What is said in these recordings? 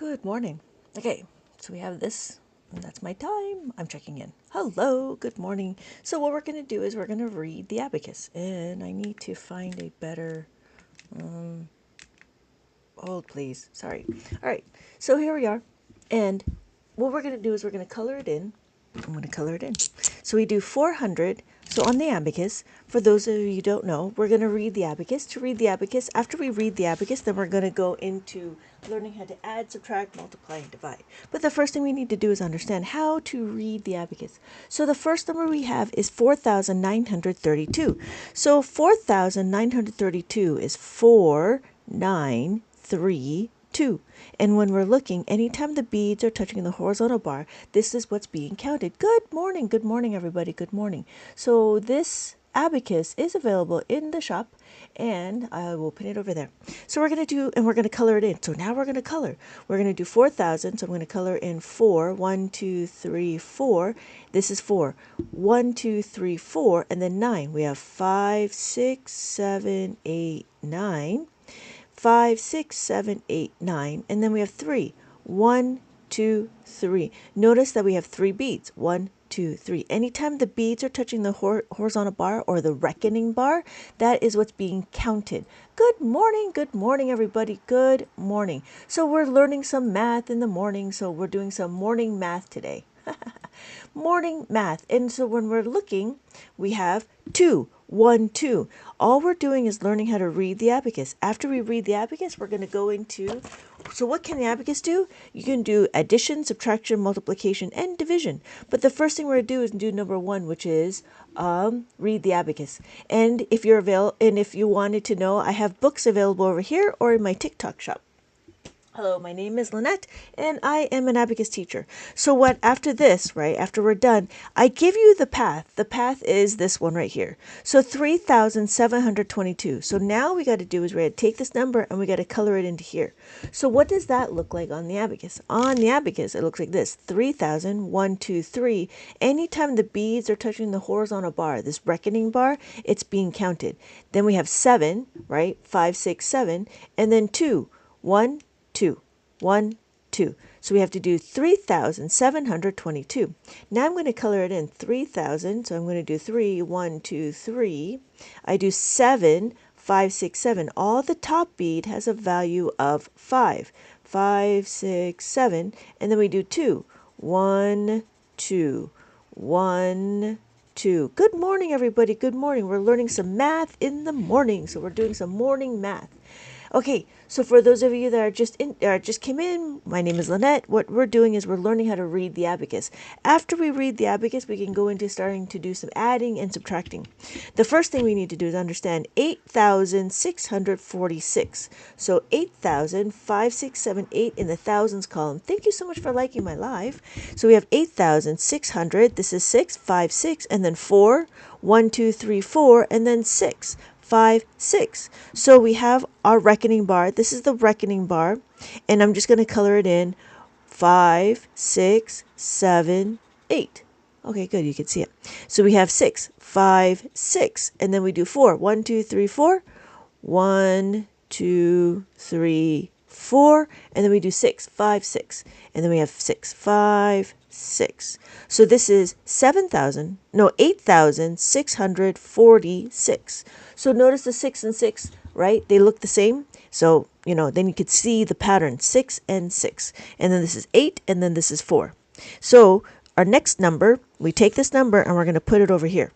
Good morning. Okay, so we have this, and that's my time. I'm checking in. Hello, good morning. So what we're going to do is we're going to read the abacus, and I need to find a better, hold please, sorry. All right, so here we are, and what we're going to do is we're going to color it in. I'm going to color it in. So we do 400. So on the abacus, for those of you who don't know, we're going to read the abacus. To read the abacus, after we read the abacus, then we're going to go into learning how to add, subtract, multiply, and divide. But the first thing we need to do is understand how to read the abacus. So the first number we have is 4,932. So 4,932 is 4932. And when we're looking, anytime the beads are touching the horizontal bar, this is what's being counted. Good morning, everybody. Good morning. So this abacus is available in the shop, and I will pin it over there. So we're going to do, and we're going to color it in. So now we're going to color. We're going to do 4,000. So I'm going to color in 4. 1, 2, 3, 4. This is 4. 1, 2, 3, 4, and then 9. We have 5, 6, 7, 8, 9. 5, 6, 7, 8, 9, and then we have 3. 1, 2, 3. Notice that we have 3 beads. 1, 2, 3. Anytime the beads are touching the horizontal bar or the reckoning bar, that is what's being counted. Good morning, everybody. Good morning. So we're learning some math in the morning, so we're doing some morning math today. Morning math. And so when we're looking, we have 2, 1, 2. All we're doing is learning how to read the abacus. After we read the abacus, we're going to go into, so what can the abacus do? You can do addition, subtraction, multiplication, and division. But the first thing we're going to do is do number 1, which is read the abacus. And if you're if you wanted to know, I have books available over here or in my TikTok shop. Hello, my name is Lynette, and I am an abacus teacher. So what, after this, right, after we're done, I give you the path. The path is this one right here. So 3,722. So now we got to do is we got to take this number and we got to color it into here. So what does that look like on the abacus? On the abacus, it looks like this. 3,000, 1, 2, 3. Anytime the beads are touching the horizontal bar, this reckoning bar, it's being counted. Then we have 7, right, 5, 6, 7, and then 2, 1, 2, 1, 2. So we have to do 3,722. Now I'm going to color it in 3,000. So I'm going to do 3, 1, 2, 3. I do 7, 5, 6, 7. All the top bead has a value of 5. 5, 6, 7. And then we do 2. 1, 2, 1, 2. Good morning, everybody. Good morning. We're learning some math in the morning. So we're doing some morning math. Okay, so for those of you that are just came in, my name is Lynette. What we're doing is we're learning how to read the abacus. After we read the abacus, we can go into starting to do some adding and subtracting. The first thing we need to do is understand 8,646. So 8,000, 5, 6, 7, 8 in the thousands column. Thank you so much for liking my live. So we have 8,600. This is 6, 5, 6, and then 4, 1, 2, 3, 4, and then 6. 5, 6. So we have our reckoning bar. This is the reckoning bar. And I'm just going to color it in 5, 6, 7, 8. Okay, good. You can see it. So we have 6, 5, 6. And then we do 4. 1, 2, 3, 4. 1, 2, 3, 4. And then we do 6, 5, 6. And then we have 6, 5, 6. So this is 8,646. So notice the 6 and 6, right? They look the same. So, then you could see the pattern, 6 and 6. And then this is 8, and then this is 4. So our next number, we take this number and we're going to put it over here.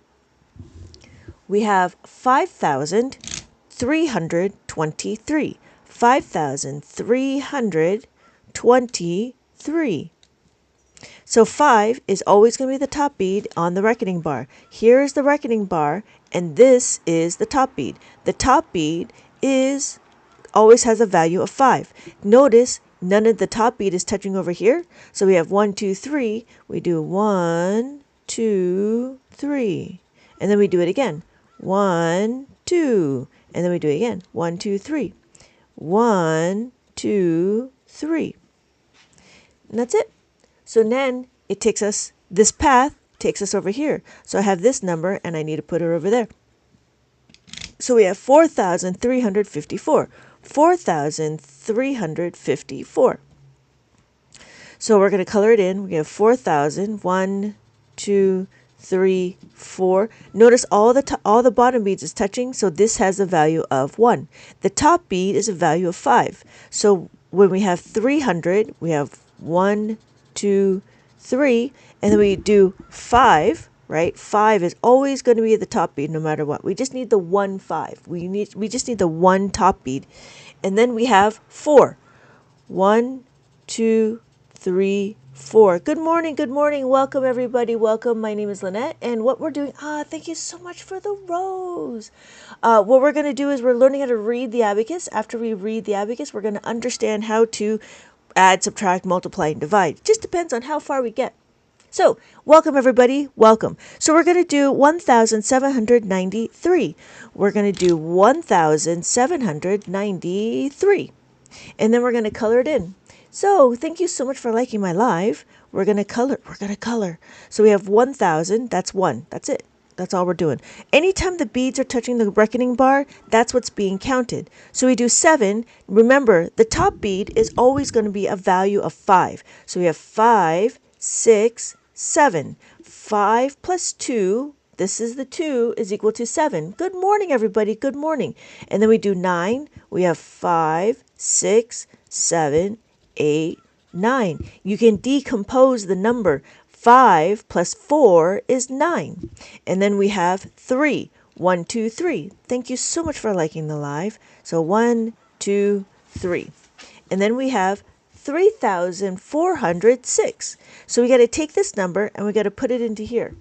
We have 5,323. 5,323. So 5 is always going to be the top bead on the reckoning bar. Here is the reckoning bar, and this is the top bead. The top bead always has a value of 5. Notice none of the top bead is touching over here. So we have 1, 2, 3. We do 1, 2, 3. And then we do it again. 1, 2. And then we do it again. 1, 2, 3. 1, 2, 3. And that's it. So then it takes us, this path takes us over here. So I have this number and I need to put it over there. So we have 4,354. 4,354. So we're going to color it in. We have 4,000. 1, 2, 3, 4. Notice all the bottom beads is touching, so this has a value of 1. The top bead is a value of 5. So when we have 300, we have 1, 2, 3, and then we do 5, right? 5 is always going to be the top bead no matter what. We just need the 1 5. We just need the 1 top bead. And then we have 4. 1, 2, 3, 4. Good morning, good morning. Welcome everybody. Welcome. My name is Lynette, and what we're doing, thank you so much for the rose. What we're going to do is we're learning how to read the abacus. After we read the abacus, we're going to understand how to add, subtract, multiply, and divide. It just depends on how far we get. So, welcome everybody, welcome. So we're going to do 1,793. We're going to do 1,793. And then we're going to color it in. So, thank you so much for liking my live. We're going to color. So we have 1,000, that's 1, that's it. That's all we're doing. Anytime the beads are touching the reckoning bar, that's what's being counted. So we do 7. Remember, the top bead is always going to be a value of 5. So we have 5, 6, 7. 5 plus 2, this is the 2, is equal to 7. Good morning, everybody. Good morning. And then we do 9. We have 5, 6, 7, 8, 9. You can decompose the number. 5 plus 4 is 9. And then we have 3. 1, 2, 3. Thank you so much for liking the live. So 1, 2, 3. And then we have 3,406. So we got to take this number and we got to put it into here.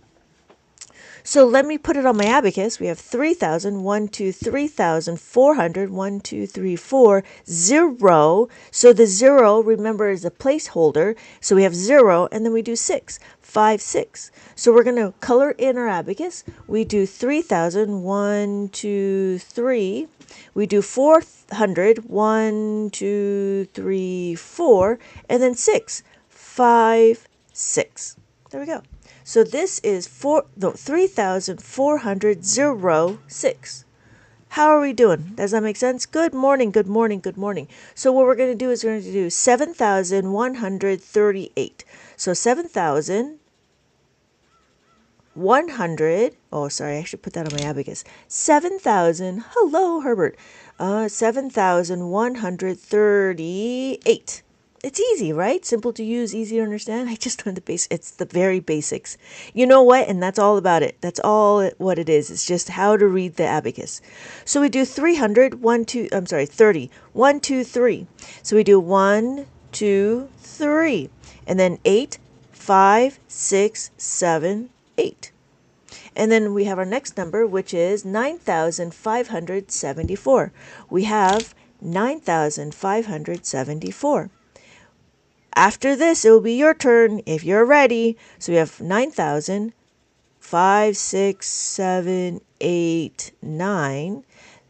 So let me put it on my abacus. We have 3,000, 1, 2, 3,400, 1, 2, 3, 4, 0. So the 0, remember, is a placeholder. So we have 0, and then we do 6, 5, 6. So we're going to color in our abacus. We do 3,000, 1, 2, 3. We do 400, 1, 2, 3, 4, and then 6, 5, 6. There we go. So this is 3,406. How are we doing? Does that make sense? Good morning, good morning, good morning. So what we're going to do is we're going to do 7,138. So 7,100. Oh, sorry, I should put that on my abacus. 7,000. Hello, Herbert. 7,138. It's easy, right? Simple to use, easy to understand. I just learned the base. It's the very basics. You know what? And that's all about it. That's all what it is. It's just how to read the abacus. So we do 300, 30. 1, 2, 3. So we do 1, 2, 3. And then 8, 5, 6, 7, 8. And then we have our next number, which is 9,574. We have 9,574. After this, it will be your turn if you're ready. So we have 9,000, 5, 6, 7, 8, 9,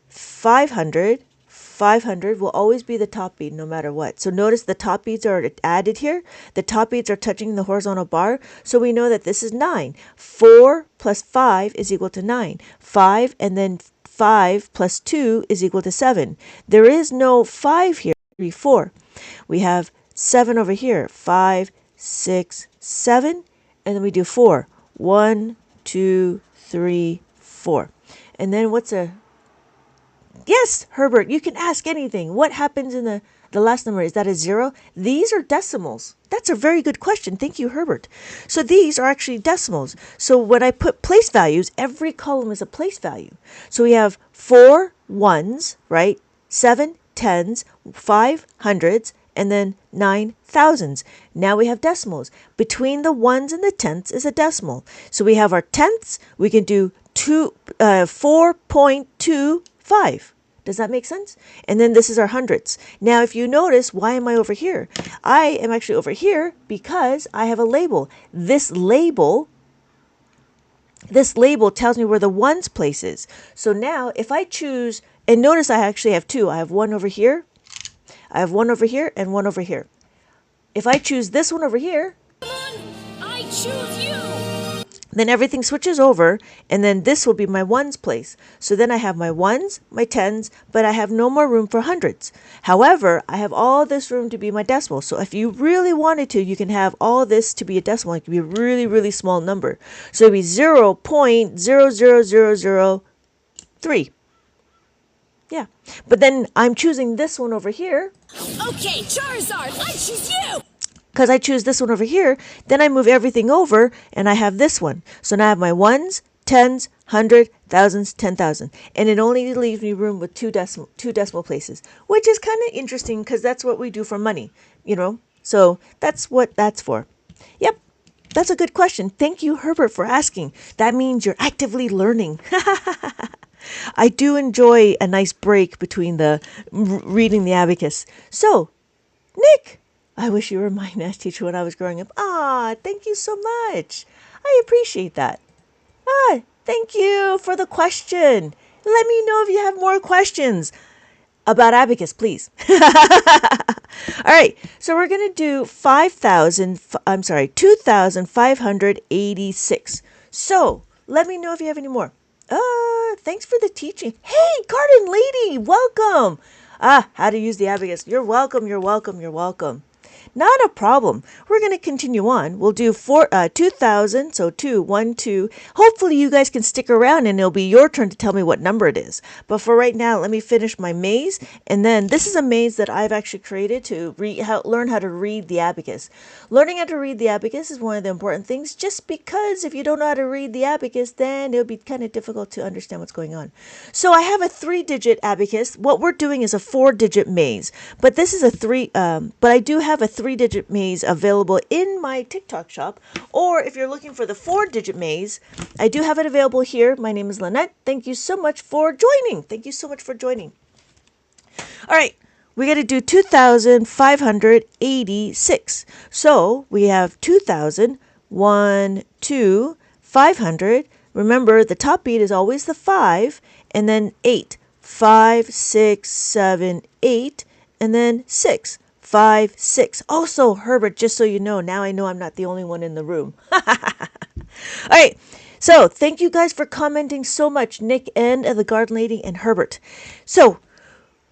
500. 500 will always be the top bead no matter what. So notice the top beads are added here. The top beads are touching the horizontal bar. So we know that this is 9. 4 plus 5 is equal to 9. 5 and then 5 plus 2 is equal to 7. There is no 5 here. 3, 4. We have 7 over here. 5, 6, 7. And then we do 4. 1, 2, 3, 4. And then what's a... Yes, Herbert, you can ask anything. What happens in the last number? Is that a 0? These are decimals. That's a very good question. Thank you, Herbert. So these are actually decimals. So when I put place values, every column is a place value. So we have 4 ones, right? 7 tens, 5 hundreds, and then 9 thousands. Now we have decimals. Between the ones and the tenths is a decimal. So we have our tenths. We can do 4.25. Does that make sense? And then this is our hundredths. Now, if you notice, why am I over here? I am actually over here because I have a label. This label tells me where the ones place is. So now if I choose, and notice I actually have two. I have one over here. I have one over here and one over here. If I choose this one over here, I choose you. Then everything switches over, and then this will be my ones place. So then I have my ones, my tens, but I have no more room for hundreds. However, I have all this room to be my decimal. So if you really wanted to, you can have all this to be a decimal. It can be a really, really small number. So it'd be 0.00003. Yeah. But then I'm choosing this one over here. Okay, Charizard, I choose you! Because I choose this one over here, then I move everything over and I have this one. So now I have my ones, tens, hundred, thousands, 10,000. And it only leaves me room with two decimal places, which is kind of interesting because that's what we do for money, you know? So that's what that's for. Yep. That's a good question. Thank you, Herbert, for asking. That means you're actively learning. I do enjoy a nice break between the reading the abacus. So, Nick, I wish you were my math teacher when I was growing up. Ah, thank you so much. I appreciate that. Ah, thank you for the question. Let me know if you have more questions about abacus, please. All right, so we're going to do 2,586. So let me know if you have any more. Thanks for the teaching. Hey, Garden Lady, welcome. How to use the abacus. You're welcome, you're welcome, you're welcome. Not a problem. We're going to continue on. We'll do 2,000, so 2, 1, 2. Hopefully you guys can stick around and it'll be your turn to tell me what number it is. But for right now, let me finish my maze. And then this is a maze that I've actually created to learn how to read the abacus. Learning how to read the abacus is one of the important things, just because if you don't know how to read the abacus, then it'll be kind of difficult to understand what's going on. So I have a 3-digit abacus. What we're doing is a 4-digit maze. But this is but I do have a 3-digit maze available in my TikTok shop. Or if you're looking for the 4-digit maze, I do have it available here. My name is Lynette. Thank you so much for joining. Thank you so much for joining. All right, we got to do 2,586. So we have 2,000, 1, 2, 500. Remember, the top beat is always the 5, and then 8. 5, 6, 7, 8, and then 6. 5, 6. Also, Herbert, just so you know, now I know I'm not the only one in the room. All right. So thank you guys for commenting so much, Nick and the Garden Lady and Herbert. So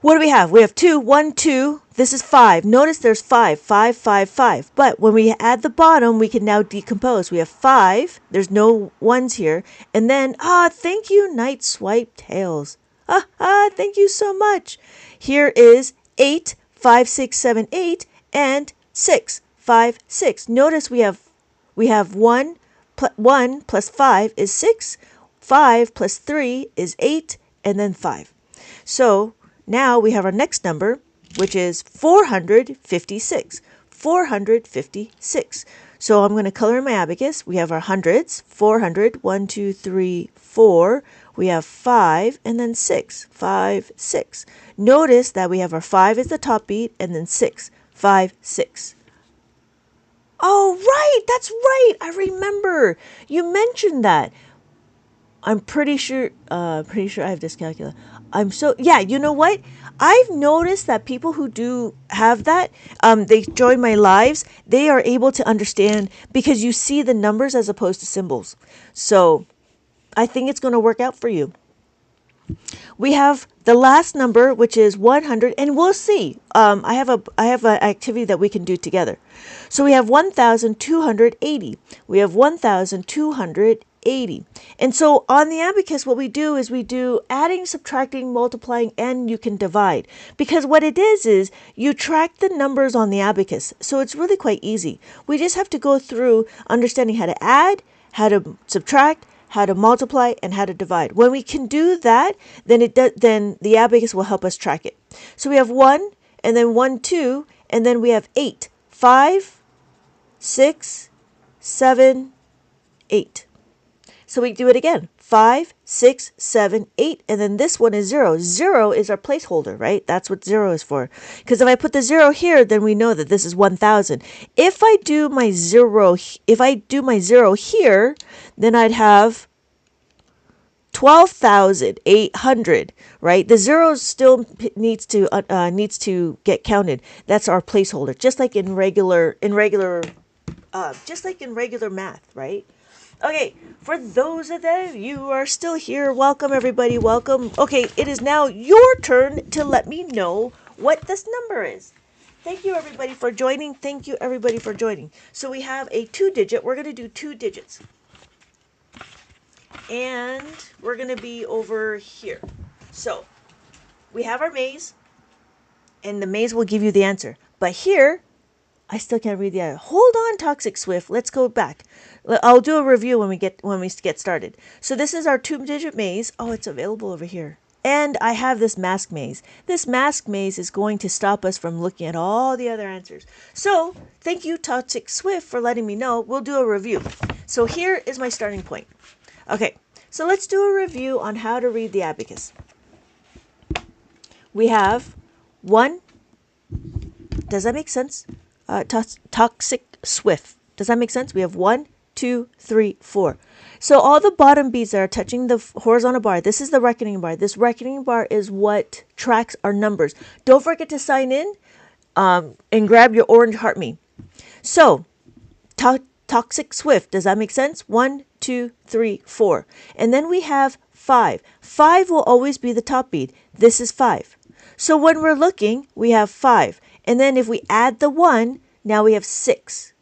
what do we have? We have 2, 1, 2. This is 5. Notice there's 5, 5, 5, 5. But when we add the bottom, we can now decompose. We have 5. There's no ones here. And then, thank you, Night Swipe Tails. Thank you so much. Here is 8, 5, 6, 7, 8, and 6, 5, 6. Notice we have 1 plus 5 is 6, 5 plus 3 is 8, and then 5. So now we have our next number, which is 456. 456. So I'm going to color in my abacus. We have our hundreds, 400, 1, 2, 3, 4. We have 5 and then 6, 5, 6. Notice that we have our 5 as the top beat and then 6, 5, 6. Oh, right. That's right. I remember. You mentioned that. I'm pretty sure I have dyscalculia. You know what? I've noticed that people who do have that, they join my lives, they are able to understand because you see the numbers as opposed to symbols. So I think it's going to work out for you. We have the last number, which is 100, and we'll see. I have an activity that we can do together. So we have 1,280. We have 1,280. And so on the abacus, what we do is we do adding, subtracting, multiplying, and you can divide. Because what it is you track the numbers on the abacus. So it's really quite easy. We just have to go through understanding how to add, how to subtract, how to multiply, and how to divide. When we can do that, then the abacus will help us track it. So we have 1, and then 1, 2, and then we have 8. 5, 6, 7, 8. So we do it again. 5, 6, 7, 8, and then this one is 0. 0 is our placeholder, right? That's what 0 is for. Because if I put the 0 here, then we know that this is 1,000. If I do my 0 here, then I'd have 12,800, right? The 0 still needs to get counted. That's our placeholder, just like in regular math, right? Okay, for those of you who are still here, welcome everybody, welcome. Okay, it is now your turn to let me know what this number is. Thank you everybody for joining. Thank you everybody for joining. So we have a 2-digit. We're going to do 2 digits. And we're going to be over here. So we have our maze, and the maze will give you the answer. But here, I still can't read the answer. Hold on, Toxic Swift. Let's go back. I'll do a review when we get started. So this is our 2-digit maze. Oh, it's available over here. And I have this mask maze. This mask maze is going to stop us from looking at all the other answers. So thank you, Toxic Swift, for letting me know. We'll do a review. So here is my starting point. Okay, so let's do a review on how to read the abacus. We have 1. Does that make sense? Toxic Swift. Does that make sense? We have 1, 2, 3, 4. So all the bottom beads that are touching the horizontal bar, this is the reckoning bar. This reckoning bar is what tracks our numbers. Don't forget to sign in and grab your orange heart me. So, Toxic Swift. Does that make sense? 1, 2, 3, 4. And then we have 5. 5 will always be the top bead. This is 5. So when we're looking, we have 5. And then if we add the 1, now we have 6.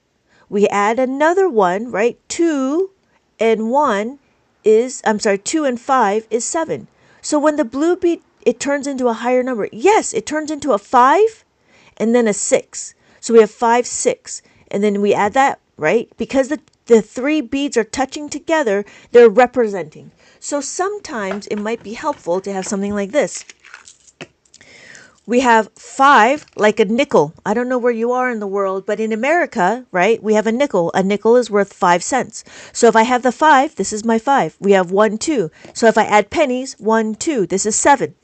We add another 1, right? 2 and 1 is, 2 and 5 is 7. So when the blue bead, it turns into a higher number. Yes, it turns into a 5 and then a 6. So we have 5, 6. And then we add that, right? Because the 3 beads are touching together, they're representing. So sometimes it might be helpful to have something like this. We have 5 like a nickel. I don't know where you are in the world, but in America, right, we have a nickel. A nickel is worth 5 cents. So if I have the 5, this is my 5. We have 1, 2. So if I add pennies, 1, 2, this is 7,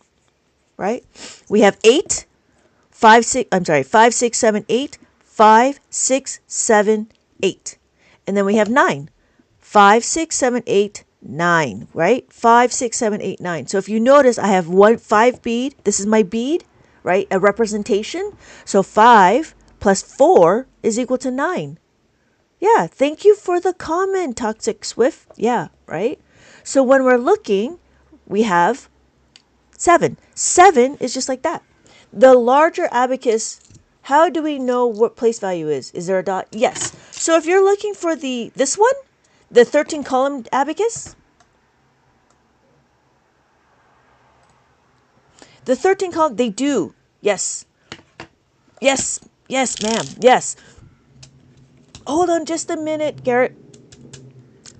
right? We have 8, 5, 6, 7, 8, 5, 6, 7, 8. And then we have 9, 5, 6, 7, 8, 9, right? 5, 6, 7, 8, 9. So if you notice, I have 5 bead. This is my bead, right? A representation. So 5 plus 4 is equal to 9. Yeah, thank you for the comment, Toxic Swift. Yeah, right? So when we're looking, we have 7. 7 is just like that. The larger abacus, how do we know what place value is? Is there a dot? Yes. So if you're looking for this one, the 13 column abacus, the 13 column, they do. Yes. Yes. Yes, ma'am. Yes. Hold on just a minute, Garrett.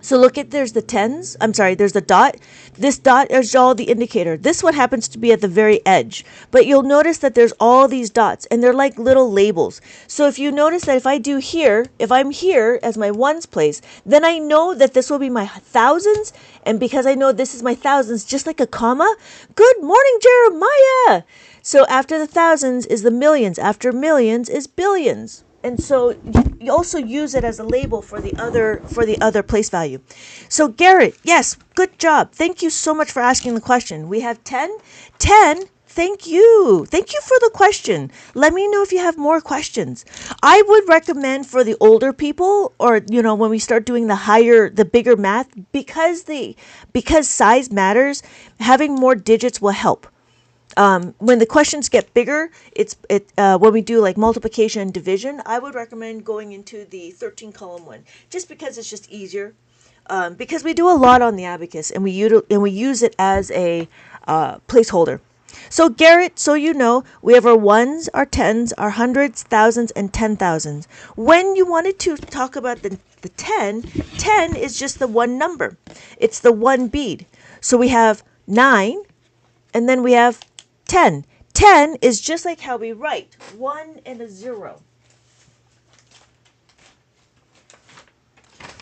So look at, there's the tens. There's the dot. This dot is all the indicator. This one happens to be at the very edge. But you'll notice that there's all these dots, and they're like little labels. So if you notice that if I do here, if I'm here as my ones place, then I know that this will be my thousands. And because I know this is my thousands, just like a comma. Good morning, Jeremiah. So after the thousands is the millions. After millions is billions. And so you also use it as a label for the other place value. So Garrett, yes, good job. Thank you so much for asking the question. We have 10. 10, thank you. Thank you for the question. Let me know if you have more questions. I would recommend for the older people, or when we start doing the bigger math, because size matters, having more digits will help. When the questions get bigger, when we do like multiplication and division, I would recommend going into the 13 column one, just because it's just easier. Because we do a lot on the abacus, and we use it as a placeholder. So Garrett, so we have our ones, our tens, our hundreds, thousands, and 10,000s. When you wanted to talk about the 10, 10 is just the one number. It's the one bead. So we have 9, and then we have 10. 10 is just like how we write 1 and a 0.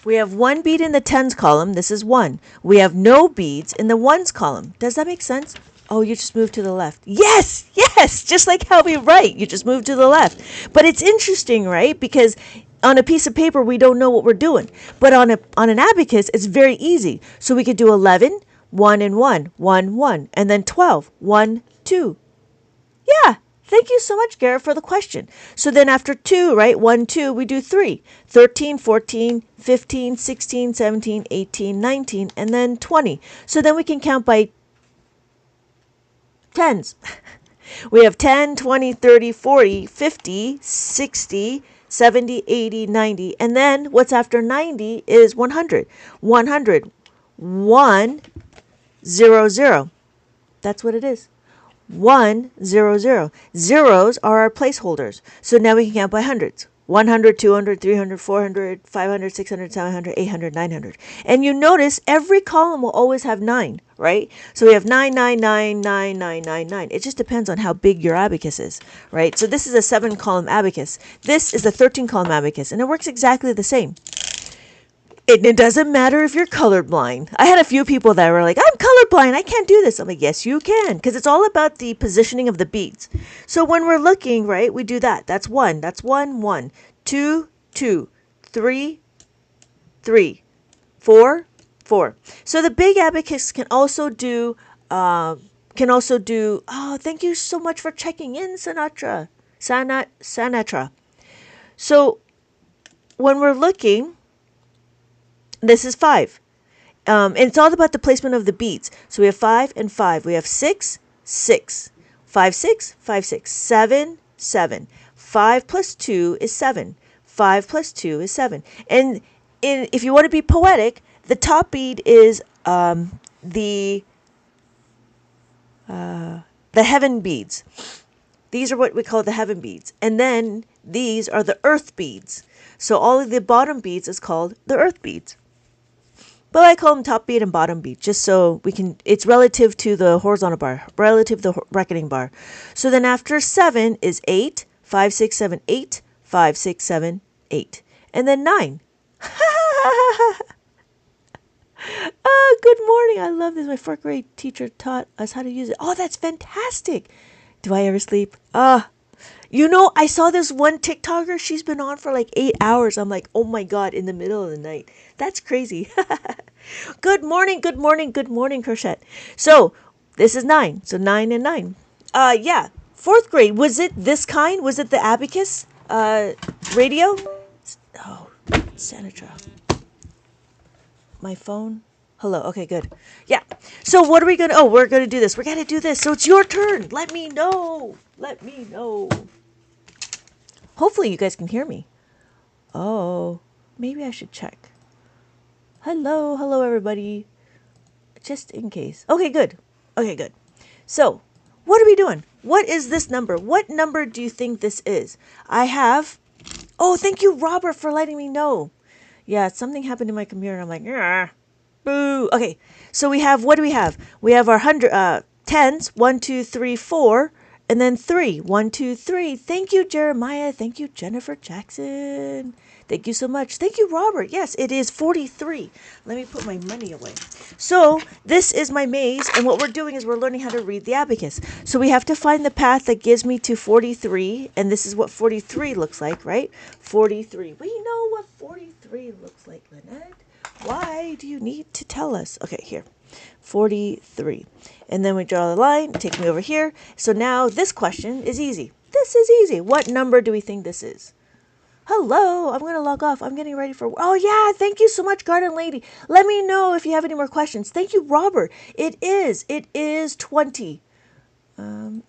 We have one bead in the tens column. This is 1. We have no beads in the ones column. Does that make sense? Oh, you just moved to the left. Yes, yes, just like how we write. You just moved to the left. But it's interesting, right? Because on a piece of paper, we don't know what we're doing. But on an abacus, it's very easy. So we could do 11, 1 and 1, 1, 1. And then 12, 1, 2. Yeah, Thank you so much, Garrett, for the question. So then after 2, right, 1, 2, we do 3. 13, 14, 15, 16, 17, 18, 19, and then 20. So then we can count by tens. We have 10, 20, 30, 40, 50, 60, 70, 80, 90. And then what's after 90 is 100. 100. 1, 0, 0. That's what it is. 1, 0, 0. Zeros are our placeholders. So now we can count by hundreds. 100, 200, 300, 400, 500, 600, 700, 800, 900. And you notice every column will always have 9, right? So we have 9, 9, 9, 9, 9, 9, 9. It just depends on how big your abacus is, right? So this is a 7-column abacus. This is a 13-column abacus, and it works exactly the same. It doesn't matter if you're colorblind. I had a few people that were like, I'm colorblind, I can't do this. I'm like, yes, you can, because it's all about the positioning of the beads. So when we're looking, right, we do that. That's 1. That's 1, 1. 2, 2. 3, 3. 4, 4. So the big abacus can also do, oh, thank you so much for checking in, Sinatra. Sanatra. So when we're looking, this is 5. And it's all about the placement of the beads. So we have 5 and 5. We have 6, 6. 5, 6, 5, 6. 7, 7. 5 plus 2 is 7. 5 plus 2 is 7. And if you want to be poetic, the top bead is the heaven beads. These are what we call the heaven beads. And then these are the earth beads. So all of the bottom beads is called the earth beads. But I call them top bead and bottom bead, just so we can, it's relative to the horizontal bar, relative to the reckoning bar. So then after 7 is 8, 5, 6, 7, 8, 5, 6, 7, 8. And then 9. Oh, good morning. I love this. My 4th grade teacher taught us how to use it. Oh, that's fantastic. Do I ever sleep? You know, I saw this one TikToker. She's been on for like 8 hours. I'm like, oh my God, in the middle of the night. That's crazy. Good morning, good morning, good morning, Crochet. So this is 9. So 9 and 9. Yeah. 4th grade. Was it this kind? Was it the Abacus radio? Oh, Sanatra. My phone. Hello. Okay, good. Yeah. So what are we going to... Oh, we're going to do this. We're going to do this. So it's your turn. Let me know. Let me know. Hopefully you guys can hear me. Oh, maybe I should check. Hello. Hello, everybody. Just in case. Okay, good. Okay, good. So what are we doing? What is this number? What number do you think this is? I have... Oh, thank you, Robert, for letting me know. Yeah, something happened to my computer, and I'm like, yeah, boo. Okay, so we have, what do we have? We have our tens, 1, 2, 3, 4, and then 3. 1, 2, 3. Thank you, Jeremiah. Thank you, Jennifer Jackson. Thank you so much. Thank you, Robert. Yes, it is 43. Let me put my money away. So this is my maze, and what we're doing is we're learning how to read the abacus. So we have to find the path that gives me to 43, and this is what 43 looks like, right? 43. We know what 43 looks like, Lynette. Why do you need to tell us? Okay, here. 43. And then we draw the line, take me over here. So now this question is easy. This is easy. What number do we think this is? Hello, I'm going to log off. I'm getting ready for... Oh, yeah, thank you so much, Garden Lady. Let me know if you have any more questions. Thank you, Robert. It is 20.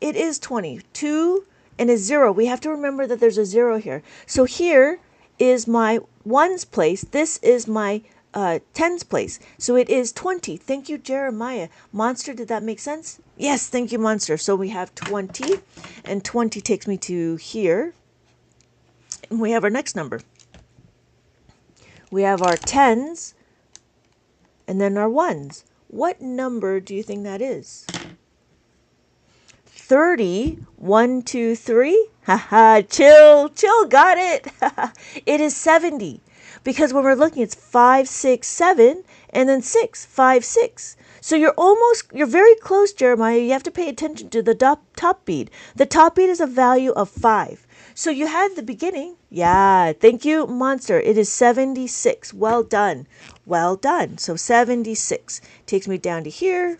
It is 20. 2 and a 0. We have to remember that there's a 0 here. So here is my ones place. This is my tens place. So it is 20. Thank you, Jeremiah. Monster, did that make sense? Yes, thank you, Monster. So we have 20, and 20 takes me to here. And we have our next number. We have our tens, and then our ones. What number do you think that is? 30. 1, 2, 3. Haha, chill, got it. It is 70. Because when we're looking, it's 5, 6, 7, and then 6, 5, 6. So you're very close, Jeremiah. You have to pay attention to the top bead. The top bead is a value of 5. So you had the beginning. Yeah, thank you, Monster. It is 76. Well done. Well done. So 76 takes me down to here.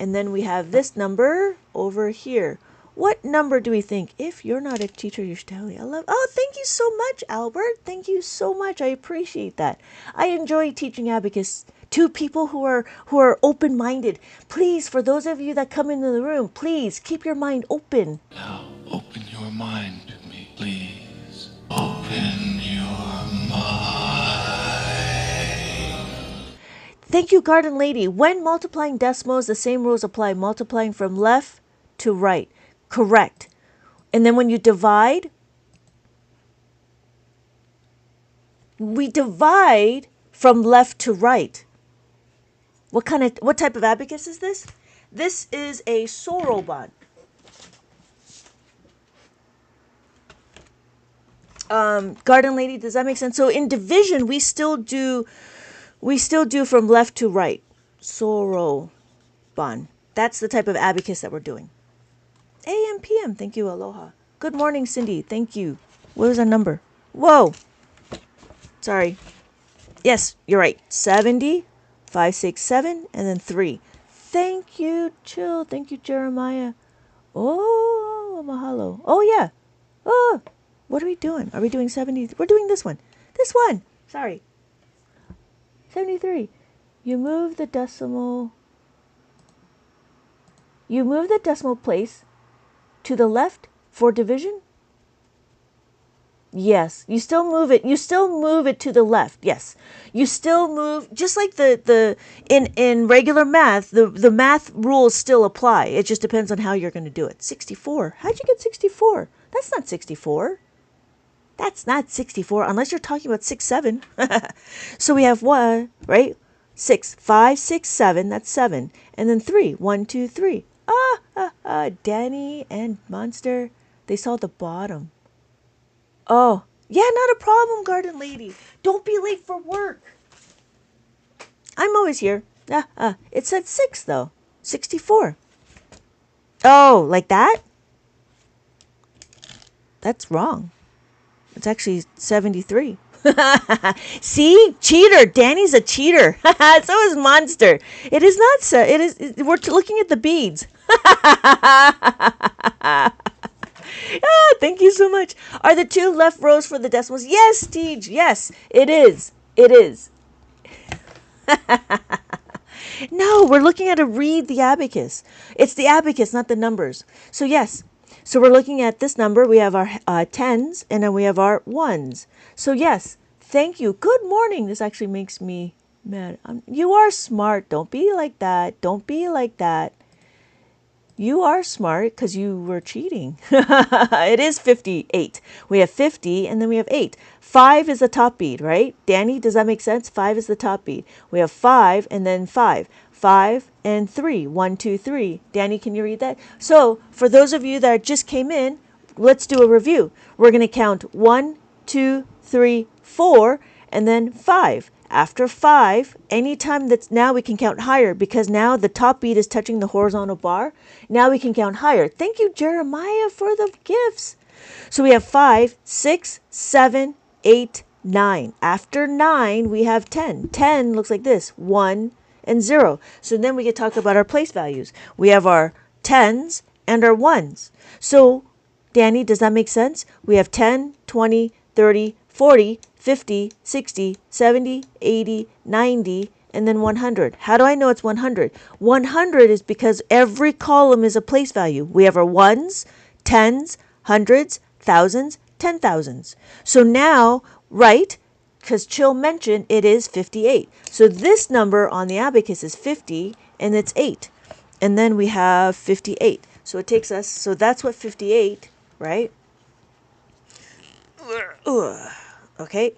And then we have this number over here. What number do we think? If you're not a teacher, you're studying. I love. Oh, thank you so much, Albert. Thank you so much. I appreciate that. I enjoy teaching abacus to people who are open-minded. Please, for those of you that come into the room, please keep your mind open. Now, open your mind to me, please. Open your mind. Thank you, Garden Lady. When multiplying decimals, the same rules apply. Multiplying from left to right. Correct. And then when you divide, we divide from left to right. What type of abacus is this? This is a soroban. Garden Lady, does that make sense? So in division, we still do from left to right. Soroban. That's the type of abacus that we're doing. AM, PM. Thank you. Aloha. Good morning, Cindy. Thank you. What was our number? Whoa. Sorry. Yes, you're right. 70, 567, and then 3. Thank you, Chill. Thank you, Jeremiah. Oh, mahalo. Oh, yeah. Oh, what are we doing? Are we doing 70? We're doing this one. This one. Sorry. 73. You move the decimal place to the left for division? Yes, you still move it. You still move it to the left. Yes, you still move just like in regular math. The math rules still apply. It just depends on how you're going to do it. 64. How'd you get 64? That's not 64. That's not 64 unless you're talking about 6, 7. So we have one, right? 6, 5, 6, 7. That's 7, and then 3. 1, 2, 3. Danny and Monster, they saw the bottom. Oh, yeah, not a problem, Garden Lady. Don't be late for work. I'm always here. It said 6, though. 64. Oh, like that? That's wrong. It's actually 73. See? Cheater. Danny's a cheater. So is Monster. It is not so. We're looking at the beads. Thank you so much. Are the 2 left rows for the decimals? Yes, Tej. Yes, it is. It is. No, we're looking at read the abacus. It's the abacus, not the numbers. So yes. So we're looking at this number. We have our tens, and then we have our ones. So yes, thank you. Good morning. This actually makes me mad. You are smart. Don't be like that. Don't be like that. You are smart because you were cheating. It is 58. We have 50 and then we have 8. 5 is the top bead, right? Danny, does that make sense? 5 is the top bead. We have 5 and then 5. 5 and 3. 1, 2, 3. Danny, can you read that? So for those of you that just came in, let's do a review. We're going to count 1, 2, 3, 4, and then 5. After 5, anytime that's now we can count higher because now the top bead is touching the horizontal bar. Now we can count higher. Thank you, Jeremiah, for the gifts. So we have 5, 6, 7, 8, 9. After 9, we have 10. 10 looks like this, 1 and 0. So then we can talk about our place values. We have our 10s and our 1s. So, Danny, does that make sense? We have 10, 20, 30, 40, 50, 60, 70, 80, 90, and then 100. How do I know it's 100? 100 is because every column is a place value. We have our ones, tens, hundreds, thousands, 10,000s. So now, right, because Chill mentioned it is 58. So this number on the abacus is 50, and it's 8. And then we have 58. So it takes us, so that's what 58, right? Okay.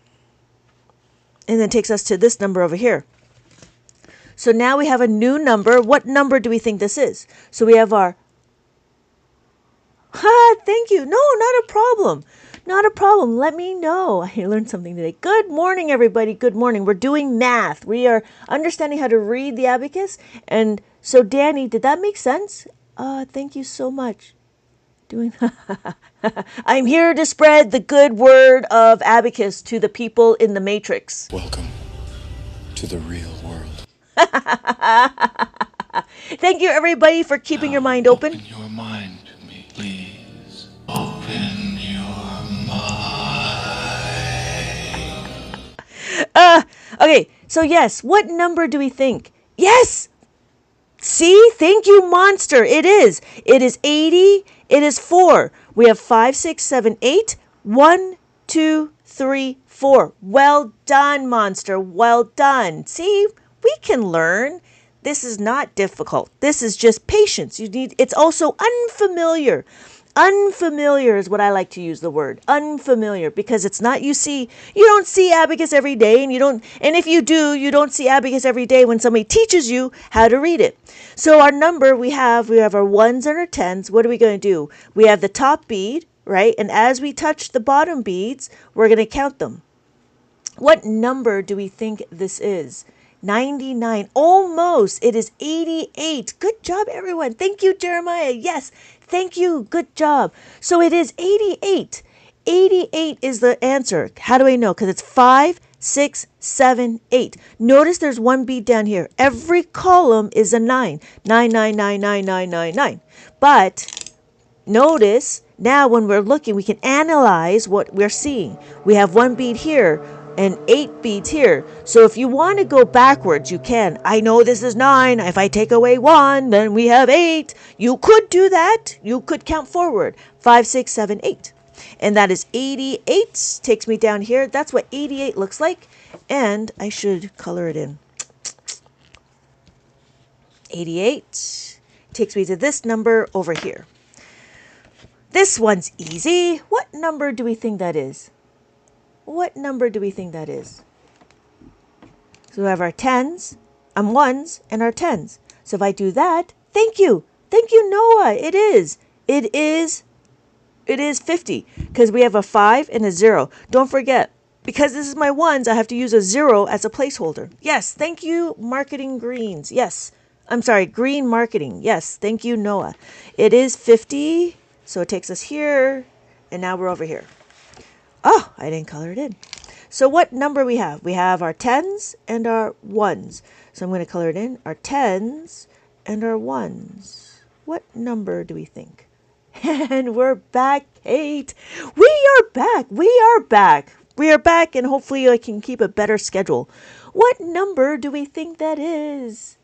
And then takes us to this number over here. So now we have a new number. What number do we think this is? So we have our... Thank you. No, not a problem. Not a problem. Let me know. I learned something today. Good morning, everybody. Good morning. We're doing math. We are understanding how to read the abacus. And so, Danny, did that make sense? Thank you so much. I'm here to spread the good word of abacus to the people in the matrix. Welcome to the real world. Thank you, everybody, for keeping your mind open. Open your mind to me, please. Okay, so yes, what number do we think? Yes! See? Thank you, monster. It is. It is 80. It is 4. We have 5, 6, 7, 8. 1, 2, 3, 4. Well done, monster. Well done. See? We can learn. This is not difficult. This is just patience. It's also unfamiliar. Unfamiliar is what I like to use the word. Unfamiliar, because it's not you don't see abacus every day, and if you do, you don't see abacus every day when somebody teaches you how to read it. So our number we have our ones and our tens. What are we going to do? We have the top bead, right? And as we touch the bottom beads, we're going to count them. What number do we think this is? 99. Almost. It is 88. Good job, everyone. Thank you, Jeremiah. Yes. Thank you. Good job. So it is 88. 88 is the answer. How do I know? Because it's 5, 6, 7, 8. Notice there's one bead down here. Every column is a 9. 9, 9, 9, 9, 9, 9, 9. But notice now when we're looking, we can analyze what we're seeing. We have one bead here and 8 beads here. So if you want to go backwards, you can. I know this is 9. If I take away 1, then we have 8. You could do that. You could count forward. 5, 6, 7, 8. And that is 88. Takes me down here. That's what 88 looks like. And I should color it in. 88 takes me to this number over here. This one's easy. What number do we think that is? What number do we think that is? So we have our tens, ones, and our tens. So if I do that, thank you. Thank you, Noah. It is 50 because we have a 5 and a 0. Don't forget, because this is my ones, I have to use a 0 as a placeholder. Yes, thank you, Marketing Greens. Yes, I'm sorry, Green Marketing. Yes, thank you, Noah. It is 50, so it takes us here, and now we're over here. Oh, I didn't color it in. So what number we have? We have our tens and our ones. So I'm going to color it in. Our tens and our ones. What number do we think? And we're back, Kate. We are back. We are back. We are back, and hopefully I can keep a better schedule. What number do we think that is?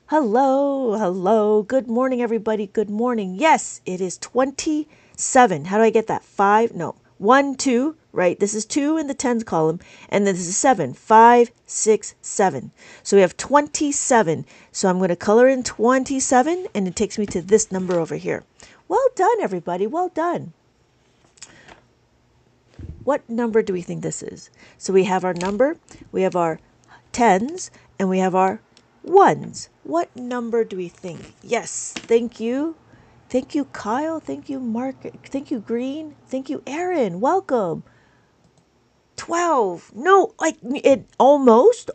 Hello, hello. Good morning, everybody. Good morning. Yes, it is 27. How do I get that? 5? No. 1, 2, right? This is 2 in the tens column, and then this is 7. 5, 6, 7. So we have 27. So I'm going to color in 27, and it takes me to this number over here. Well done, everybody. Well done. What number do we think this is? So we have our number, we have our tens, and we have our ones. What number do we think? Yes, thank you. Thank you, Kyle. Thank you, Mark. Thank you, Green. Thank you, Aaron. Welcome. 12. No, like it almost.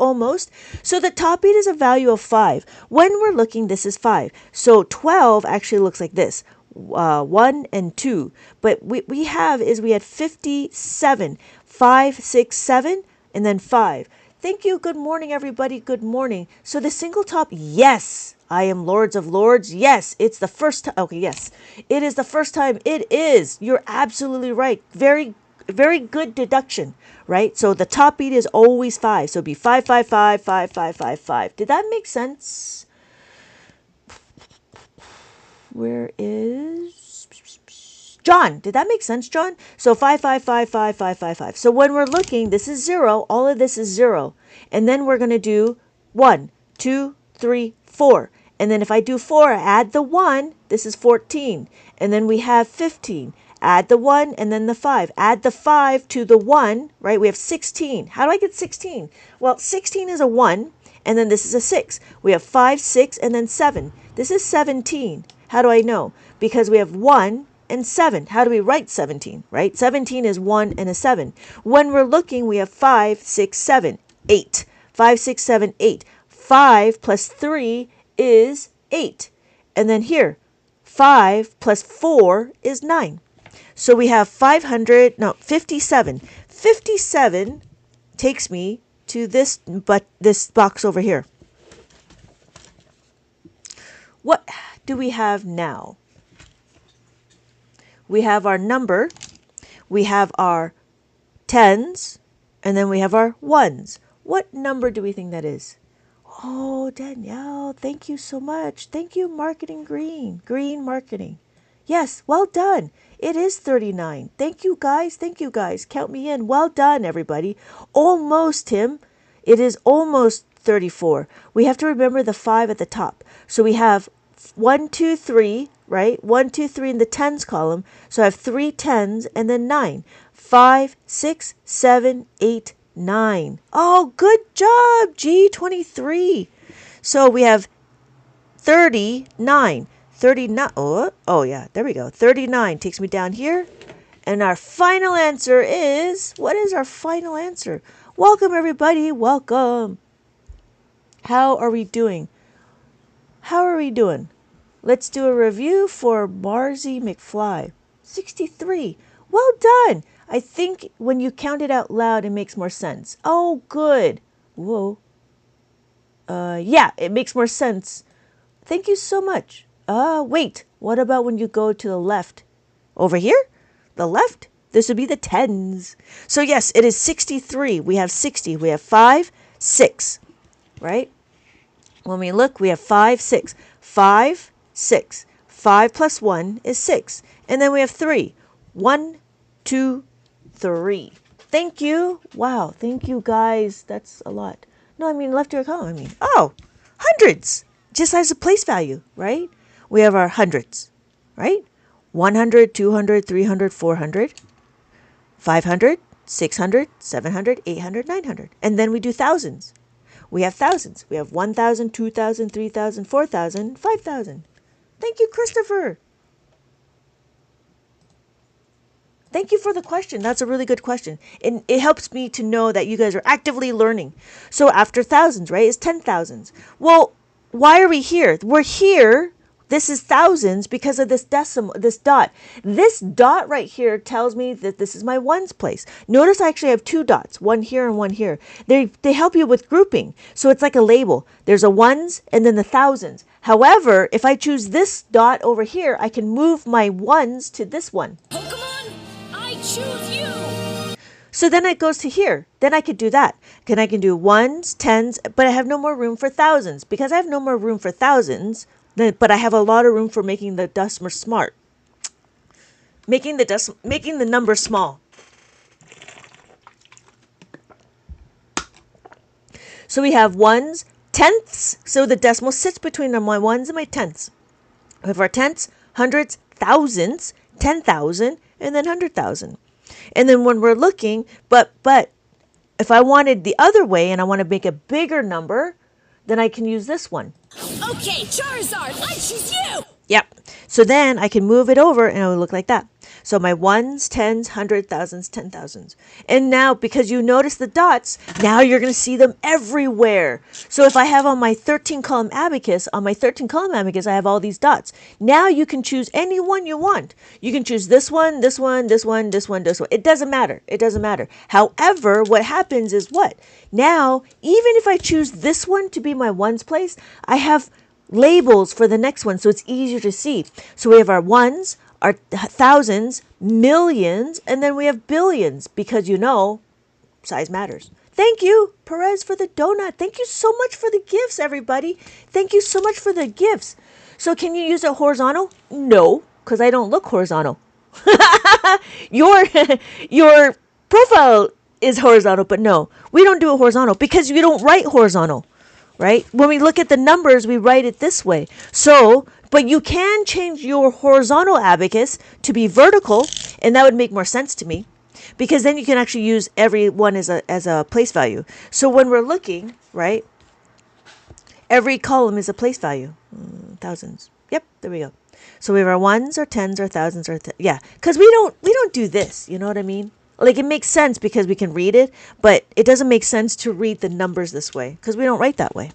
So the top bead is a value of 5. When we're looking, this is 5. So 12 actually looks like this. 1 and 2. But we had 57. 5, 6, 7, and then 5. Thank you. Good morning, everybody. Good morning. So the single top, yes. I am Lords of Lords. Yes, it's the first time. Okay, yes. It is the first time. It is. You're absolutely right. Very, very good deduction, right? So the top beat is always 5. So it'd be 5, 5, 5, 5, 5, 5, 5. Did that make sense? Where is John? Did that make sense, John? So 5, 5, 5, 5, 5, 5, 5. So when we're looking, this is 0. All of this is 0. And then we're going to do 1, 2, 3, 4. And then if I do 4, add the 1, this is 14. And then we have 15. Add the 1 and then the 5. Add the 5 to the 1, right? We have 16. How do I get 16? Well, 16 is a 1, and then this is a 6. We have 5, 6, and then 7. This is 17. How do I know? Because we have 1 and 7. How do we write 17, right? 17 is 1 and a 7. When we're looking, we have 5, 6, 7, 8. 5, 6, 7, 8. 5 plus 3 is 8. And then here, 5 plus 4 is 9. So we have 57. 57 takes me to this box over here. What do we have now? We have our number, we have our tens, and then we have our ones. What number do we think that is? Oh, Danielle, thank you so much. Thank you, Marketing Green. Green Marketing. Yes, well done. It is 39. Thank you, guys. Thank you, guys. Count me in. Well done, everybody. Almost, Tim. It is almost 34. We have to remember the 5 at the top. So we have 1, 2, 3, right? 1, 2, 3 in the tens column. So I have 3 tens and then 9. 5, 6, 7, 8, 9. Oh, good job, G23. So we have 39. 39. Oh, yeah, there we go. 39 takes me down here. And our final answer is, what is our final answer? Welcome, everybody. Welcome. How are we doing? How are we doing? Let's do a review for Marzi McFly. 63. Well done. I think when you count it out loud, it makes more sense. Oh, good. Whoa. Yeah, it makes more sense. Thank you so much. Wait. What about when you go to the left? Over here? The left? This would be the tens. So yes, it is 63. We have 60. We have 5, 6. Right? When we look, we have 5, 6. 5, 6. 5 plus 1 is 6. And then we have 3. 1, 2, 3. Thank you. Wow. Thank you, guys. That's a lot. No, I mean left or column. I mean, oh, hundreds. Just as a place value, right? We have our hundreds, right? 100, 200, 300, 400, 500, 600, 700, 800, 900. And then we do thousands. We have thousands. We have 1,000, 2,000, 3,000, 4,000, 5,000. Thank you, Christopher. Thank you for the question. That's a really good question. And it helps me to know that you guys are actively learning. So after thousands, right, is 10,000s. Well, why are we here? We're here. This is thousands because of this decimal, this dot. This dot right here tells me that this is my ones place. Notice I actually have 2 dots, one here and one here. They help you with grouping. So it's like a label. There's a ones and then the thousands. However, if I choose this dot over here, I can move my ones to this one. Pokemon, I choose you! So then it goes to here. Then I could do that. I can do ones, tens, but I have no more room for thousands. Because I have no more room for thousands, but I have a lot of room for making the decimal smart. Making the number small. So we have ones, tenths. So the decimal sits between my ones and my tenths. We have our tenths, hundreds, thousands, 10,000, and then 100,000. And then when we're looking, but if I wanted the other way and I want to make a bigger number, then I can use this one. Okay, Charizard, I choose you! Yep. So then I can move it over and it will look like that. So my ones, tens, 100,000s, 10,000s. And now, because you notice the dots, now you're going to see them everywhere. So if I have on my 13-column abacus, I have all these dots. Now you can choose any one you want. You can choose this one, this one, this one, this one, this one. It doesn't matter. It doesn't matter. However, what happens is what? Now, even if I choose this one to be my ones place, I have labels for the next one, so it's easier to see. So we have our ones, our thousands, millions, and then we have billions because size matters. Thank you, Perez, for the donut. Thank you so much for the gifts, everybody. Thank you so much for the gifts. So can you use it horizontal? No, because I don't look horizontal. Your profile is horizontal, but no, we don't do it horizontal because you don't write horizontal. Right? When we look at the numbers, we write it this way. So, but you can change your horizontal abacus to be vertical, and that would make more sense to me, because then you can actually use every one as a place value. So when we're looking, right, every column is a place value. Thousands. Yep, there we go. So we have our ones, our tens, our thousands, yeah, because we don't do this. You know what I mean? Like, it makes sense because we can read it, but it doesn't make sense to read the numbers this way because we don't write that way.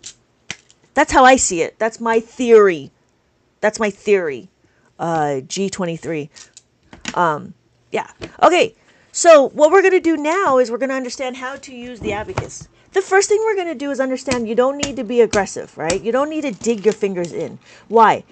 That's how I see it. That's my theory. G23. Yeah. Okay. So what we're going to do now is we're going to understand how to use the abacus. The first thing we're going to do is understand you don't need to be aggressive, right? You don't need to dig your fingers in. Why?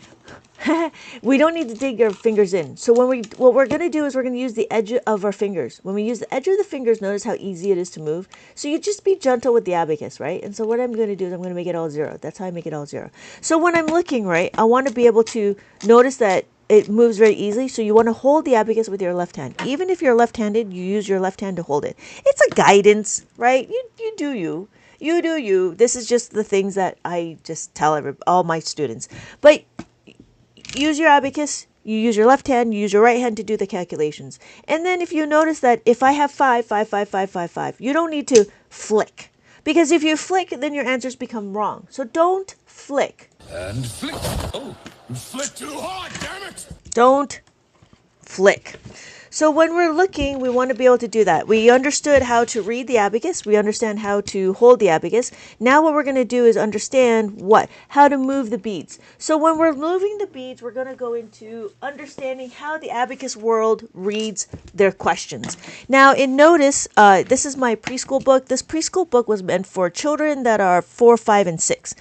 We don't need to dig our fingers in. So what we're going to do is we're going to use the edge of our fingers. When we use the edge of the fingers, notice how easy it is to move. So you just be gentle with the abacus, right? And so what I'm going to do is I'm going to make it all zero. That's how I make it all zero. So when I'm looking, right, I want to be able to notice that it moves very easily. So you want to hold the abacus with your left hand. Even if you're left-handed, you use your left hand to hold it. It's a guidance, right? You do you. You do you. This is just the things that I just tell all my students. But use your abacus, you use your left hand, you use your right hand to do the calculations. And then if you notice that if I have 5, 5, 5, 5, 5, 5, you don't need to flick. Because if you flick, then your answers become wrong. So don't flick. And flick. Oh, flick too hard, damn it! Don't flick. So when we're looking, we want to be able to do that. We understood how to read the abacus. We understand how to hold the abacus. Now what we're going to do is understand what? How to move the beads. So when we're moving the beads, we're going to go into understanding how the abacus world reads their questions. Now, notice, this is my preschool book. This preschool book was meant for children that are 4, 5, and 6.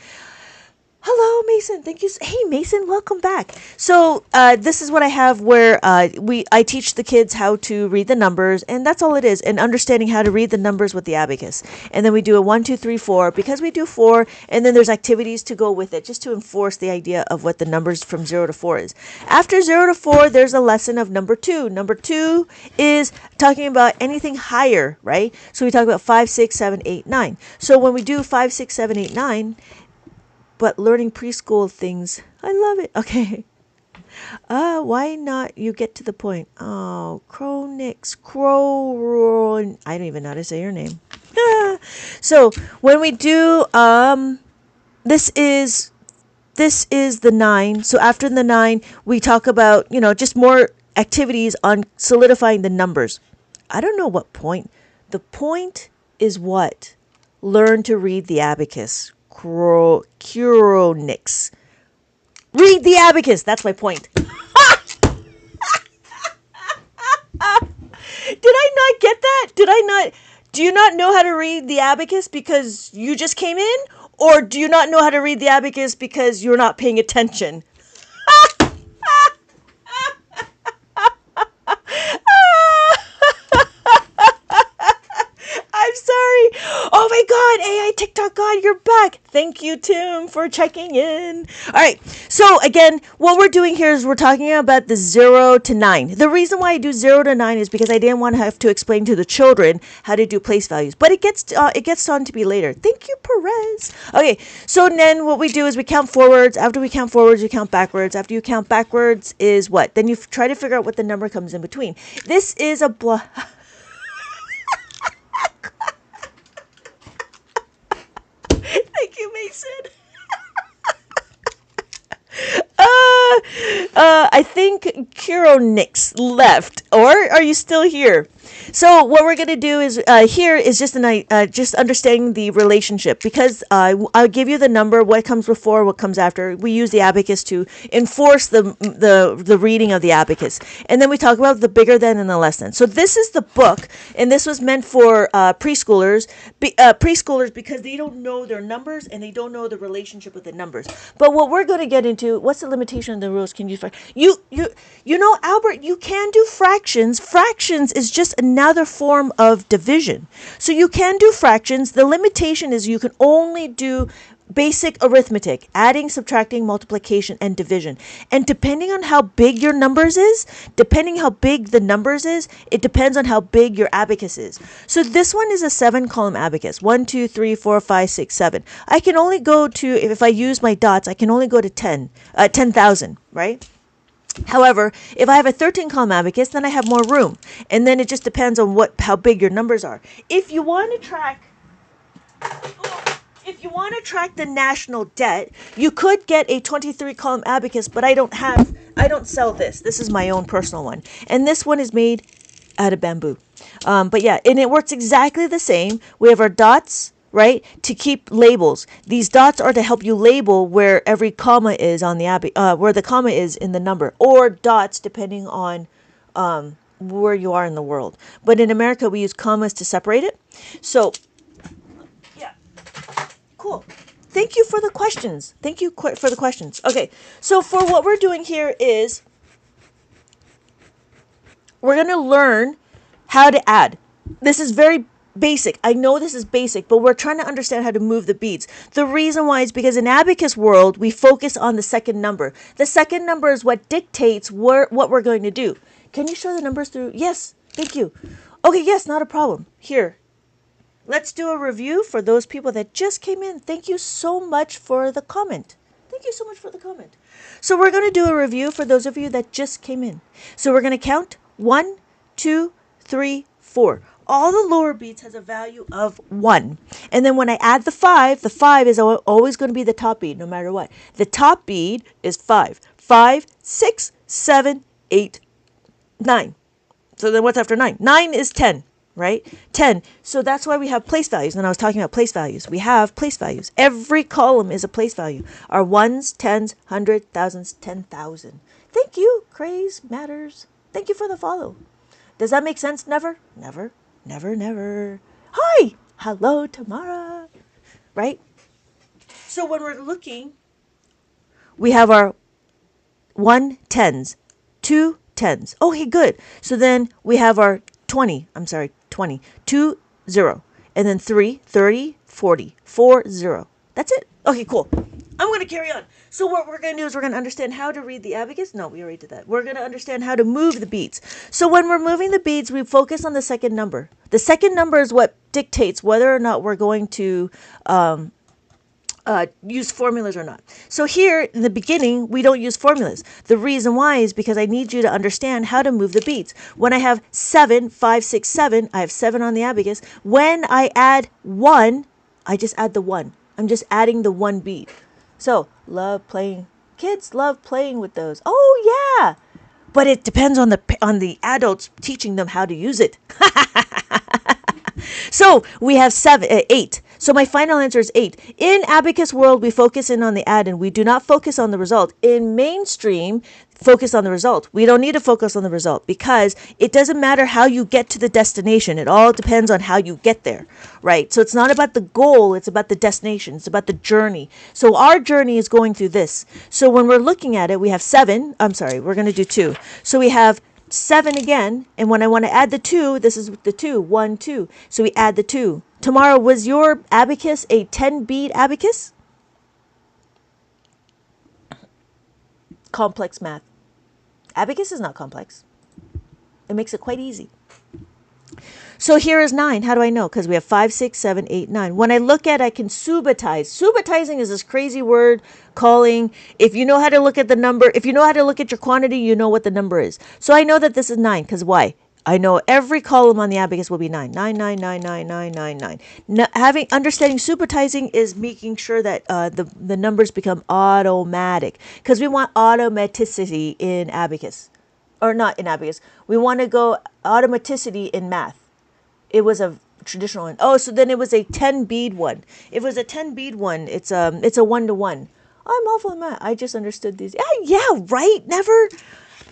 Hello, Mason. Thank you. Hey, Mason, welcome back. So this is what I have where I teach the kids how to read the numbers, and that's all it is, and understanding how to read the numbers with the abacus. And then we do a 1, 2, 3, 4, because we do 4, and then there's activities to go with it, just to enforce the idea of what the numbers from 0 to 4 is. After 0 to 4, there's a lesson of number 2. Number 2 is talking about anything higher, right? So we talk about 5, 6, 7, 8, 9. So when we do 5, 6, 7, 8, 9, but learning preschool things, I love it. Okay. Why not? You get to the point. Oh, Cronix, I don't even know how to say your name. So when we do, this is the 9. So after the 9, we talk about, just more activities on solidifying the numbers. I don't know what point. The point is what? Learn to read the abacus. Cronix. Read the abacus. That's my point. Did I not get that? Do you not know how to read the abacus because you just came in? Or do you not know how to read the abacus because you're not paying attention? I'm sorry. Oh my God, AI TikTok God, you're back. Thank you, Tim, for checking in. All right. So again, what we're doing here is we're talking about the 0 to 9. The reason why I do 0 to 9 is because I didn't want to have to explain to the children how to do place values, but it gets on to be later. Thank you, Perez. Okay. So then what we do is we count forwards. After we count forwards, we count backwards. After you count backwards is what? Then you try to figure out what the number comes in between. This is a Thank you, Mason. I think Cronix left, or are you still here? So what we're going to do is here is just just understanding the relationship, because I'll give you the number, what comes before, what comes after. We use the abacus to enforce the reading of the abacus, and then we talk about the bigger than and the less than. So this is the book, and this was meant for preschoolers because they don't know their numbers and they don't know the relationship with the numbers. But what we're going to get into, what's the limitation of the rules? Can you know, Albert, you can do fractions. Fractions is just another form of division. So you can do fractions. The limitation is you can only do basic arithmetic, adding, subtracting, multiplication, and division. And depending on how big your numbers is, it depends on how big your abacus is. So this one is a 7-column abacus. 1, 2, 3, 4, 5, 6, 7. I can only go to, if I use my dots, I can only go to 10,000, right? However, if I have a 13-column abacus, then I have more room. And then it just depends on how big your numbers are. If you want to track the national debt, you could get a 23-column abacus, but I don't sell this. This is my own personal one. And this one is made out of bamboo. But yeah, and it works exactly the same. We have our dots, right, to keep labels. These dots are to help you label where every comma is on the where the comma is in the number, or dots depending on where you are in the world. But in America, we use commas to separate it. So, yeah, cool. thank you for the questions. Thank you for the questions. Okay, so for what we're doing here is we're going to learn how to add. This is very basic. I know this is basic, but we're trying to understand how to move the beads. The reason why is because in Abacus world, we focus on the second number. The second number is what dictates what we're going to do. Can you show the numbers through? Yes, thank you. Okay, yes, not a problem. Here, let's do a review for those people that just came in. Thank you so much for the comment. Thank you so much for the comment. So we're going to do a review for those of you that just came in. So we're going to count 1, 2, 3, 4. All the lower beads has a value of 1. And then when I add the 5 is always going to be the top bead no matter what. The top bead is 5. 5, 6, 7, 8, 9. So then what's after 9? 9 is 10, right? 10. So that's why we have place values. And I was talking about place values. We have place values. Every column is a place value. Our ones, tens, hundred, thousands, 10,000. Thank you, Craze Matters. Thank you for the follow. Does that make sense? Never, never, never, never. Hi, hello, Tamara. Right? So when we're looking, we have our 1 tens, 2 tens. Okay, good. So then we have our 20. 2, 0. And then 3, 30, 40, 4, 0. That's it. Okay, cool. I'm going to carry on. So what we're going to do is we're going to understand how to read the abacus. No, we already did that. We're going to understand how to move the beads. So when we're moving the beads, we focus on the second number. The second number is what dictates whether or not we're going to use formulas or not. So here in the beginning, we don't use formulas. The reason why is because I need you to understand how to move the beads. When I have 7, 5, 6, 7, I have 7 on the abacus. When I add 1, I just add the 1. I'm just adding the 1 bead. So love playing. Kids love playing with those. Oh yeah, but it depends on the adults teaching them how to use it. So we have 8. So my final answer is 8. In Abacus world, we focus in on the add and we do not focus on the result. In mainstream, focus on the result. We don't need to focus on the result because it doesn't matter how you get to the destination. It all depends on how you get there, right? So it's not about the goal. It's about the destination. It's about the journey. So our journey is going through this. So when we're looking at it, we have 7. I'm sorry, we're going to do 2. So we have 7 again, and when I want to add the 2, this is the 2, 1, 2. So we add the 2. Tomorrow, was your abacus a 10-bead abacus? Complex math. Abacus is not complex. It makes it quite easy. So here is 9. How do I know? Because we have 5, 6, 7, 8, 9. When I look at, I can subatize. Subatizing is this crazy word calling. If you know how to look at the number, if you know how to look at your quantity, you know what the number is. So I know that this is 9. Because why? I know every column on the abacus will be 9. 9, 9, 9, 9, 9, 9, 9. Now, understanding subitizing is making sure that the numbers become automatic. Because we want automaticity in abacus. Or not in abacus. We want to go automaticity in math. It was a traditional one. Oh, so then it was a 10-bead one. If it was a 10-bead one, it's a 1-to-1. I'm awful at math. I just understood these. Yeah, right? Never.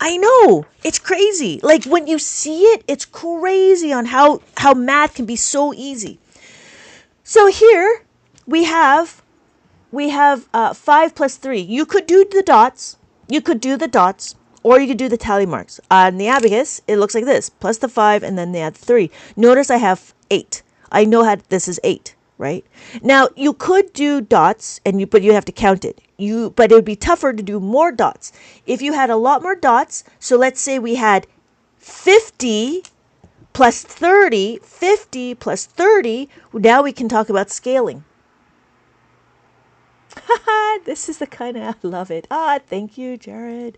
I know. It's crazy. Like when you see it, it's crazy on how math can be so easy. So here we have 5 plus 3. You could do the dots. Or you could do the tally marks. On the abacus, it looks like this. Plus the 5 and then they add 3. Notice I have 8. I know how this is 8, right? Now, you could do dots, but you have to count it. But it would be tougher to do more dots. If you had a lot more dots, so let's say we had 50 plus 30, 50 plus 30, now we can talk about scaling. This is the kind of, I love it. Thank you, Jared.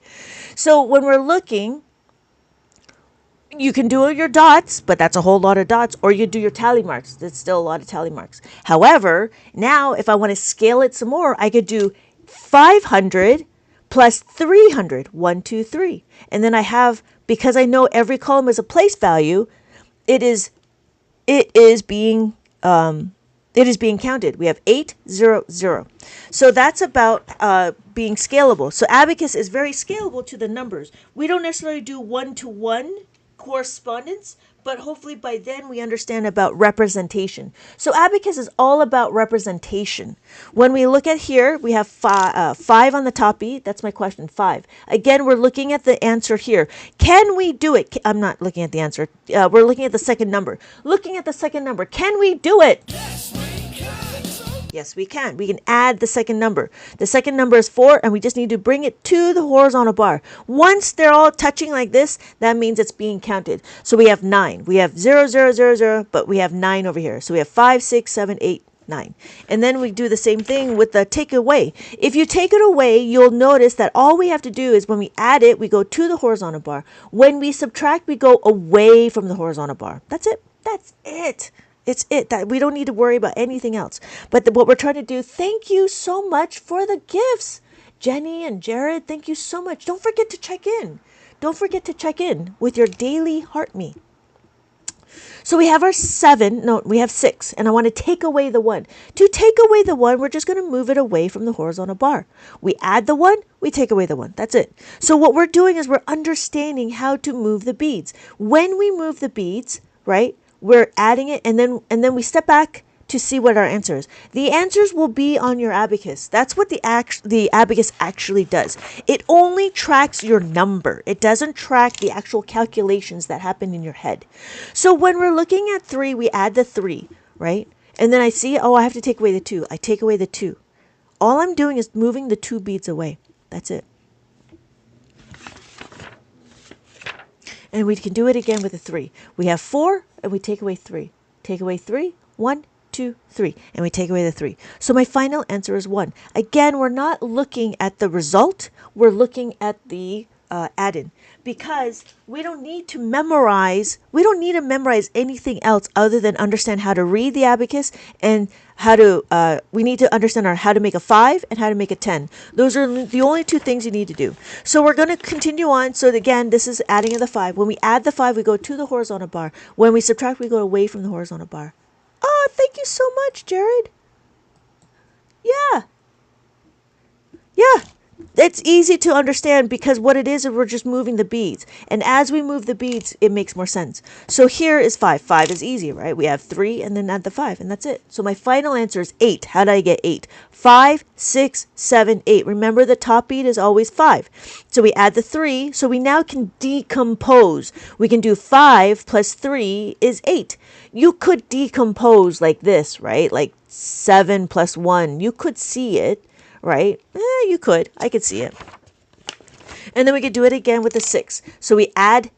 So when we're looking, you can do your dots, but that's a whole lot of dots, or you do your tally marks. That's still a lot of tally marks. However, now if I want to scale it some more, I could do 500 plus 300. 1, 2, 3. And then I have, because I know every column is a place value, it is being counted. We have 8, 0, 0. So that's about being scalable. So Abacus is very scalable to the numbers. We don't necessarily do 1-to-1 correspondence, but hopefully by then we understand about representation. So Abacus is all about representation. When we look at here, we have five on the top bead. That's my question, 5. Again, we're looking at the answer here. Can we do it? I'm not looking at the answer. We're looking at the second number. Looking at the second number, can we do it? Yes, we can. We can add the second number. The second number is 4, and we just need to bring it to the horizontal bar. Once they're all touching like this, that means it's being counted. So we have 9. We have 0, 0, 0, 0, but we have 9 over here. So we have 5, 6, 7, 8, 9. And then we do the same thing with the take away. If you take it away, you'll notice that all we have to do is when we add it, we go to the horizontal bar. When we subtract, we go away from the horizontal bar. That's it. That's it. It's it. That we don't need to worry about anything else. But what we're trying to do, thank you so much for the gifts. Jenny and Jared, thank you so much. Don't forget to check in. Don't forget to check in with your daily heart me. So we have our 7, no, we have 6, and I want to take away the 1. To take away the 1, we're just going to move it away from the horizontal bar. We add the 1, we take away the 1. That's it. So what we're doing is we're understanding how to move the beads. When we move the beads, right, we're adding it, and then we step back to see what our answer is. The answers will be on your abacus. That's what the abacus actually does. It only tracks your number. It doesn't track the actual calculations that happen in your head. So when we're looking at 3, we add the 3, right? And then I see, oh, I have to take away the 2. I take away the 2. All I'm doing is moving the 2 beads away. That's it. And we can do it again with a 3. We have 4, and we take away 3. Take away 3. 1, 2, 3. And we take away the 3. So my final answer is 1. Again, we're not looking at the result. We're looking at the add-in. Because we don't need to memorize. We don't need to memorize anything else other than understand how to read the abacus and how to, we need to understand how to make a 5 and how to make a 10. Those are the only 2 things you need to do. So we're going to continue on. So again, this is adding of the 5. When we add the 5, we go to the horizontal bar. When we subtract, we go away from the horizontal bar. Oh, thank you so much, Jared. Yeah. Yeah. It's easy to understand because what it is we're just moving the beads. And as we move the beads, it makes more sense. So here is 5. 5 is easy, right? We have 3 and then add the 5 and that's it. So my final answer is 8. How did I get 8? 5, 6, 7, 8. Remember the top bead is always 5. So we add the 3. So we now can decompose. We can do 5 plus 3 is 8. You could decompose like this, right? Like 7 plus 1. You could see it. Right? You could. I could see it. And then we could do it again with the 6. So we add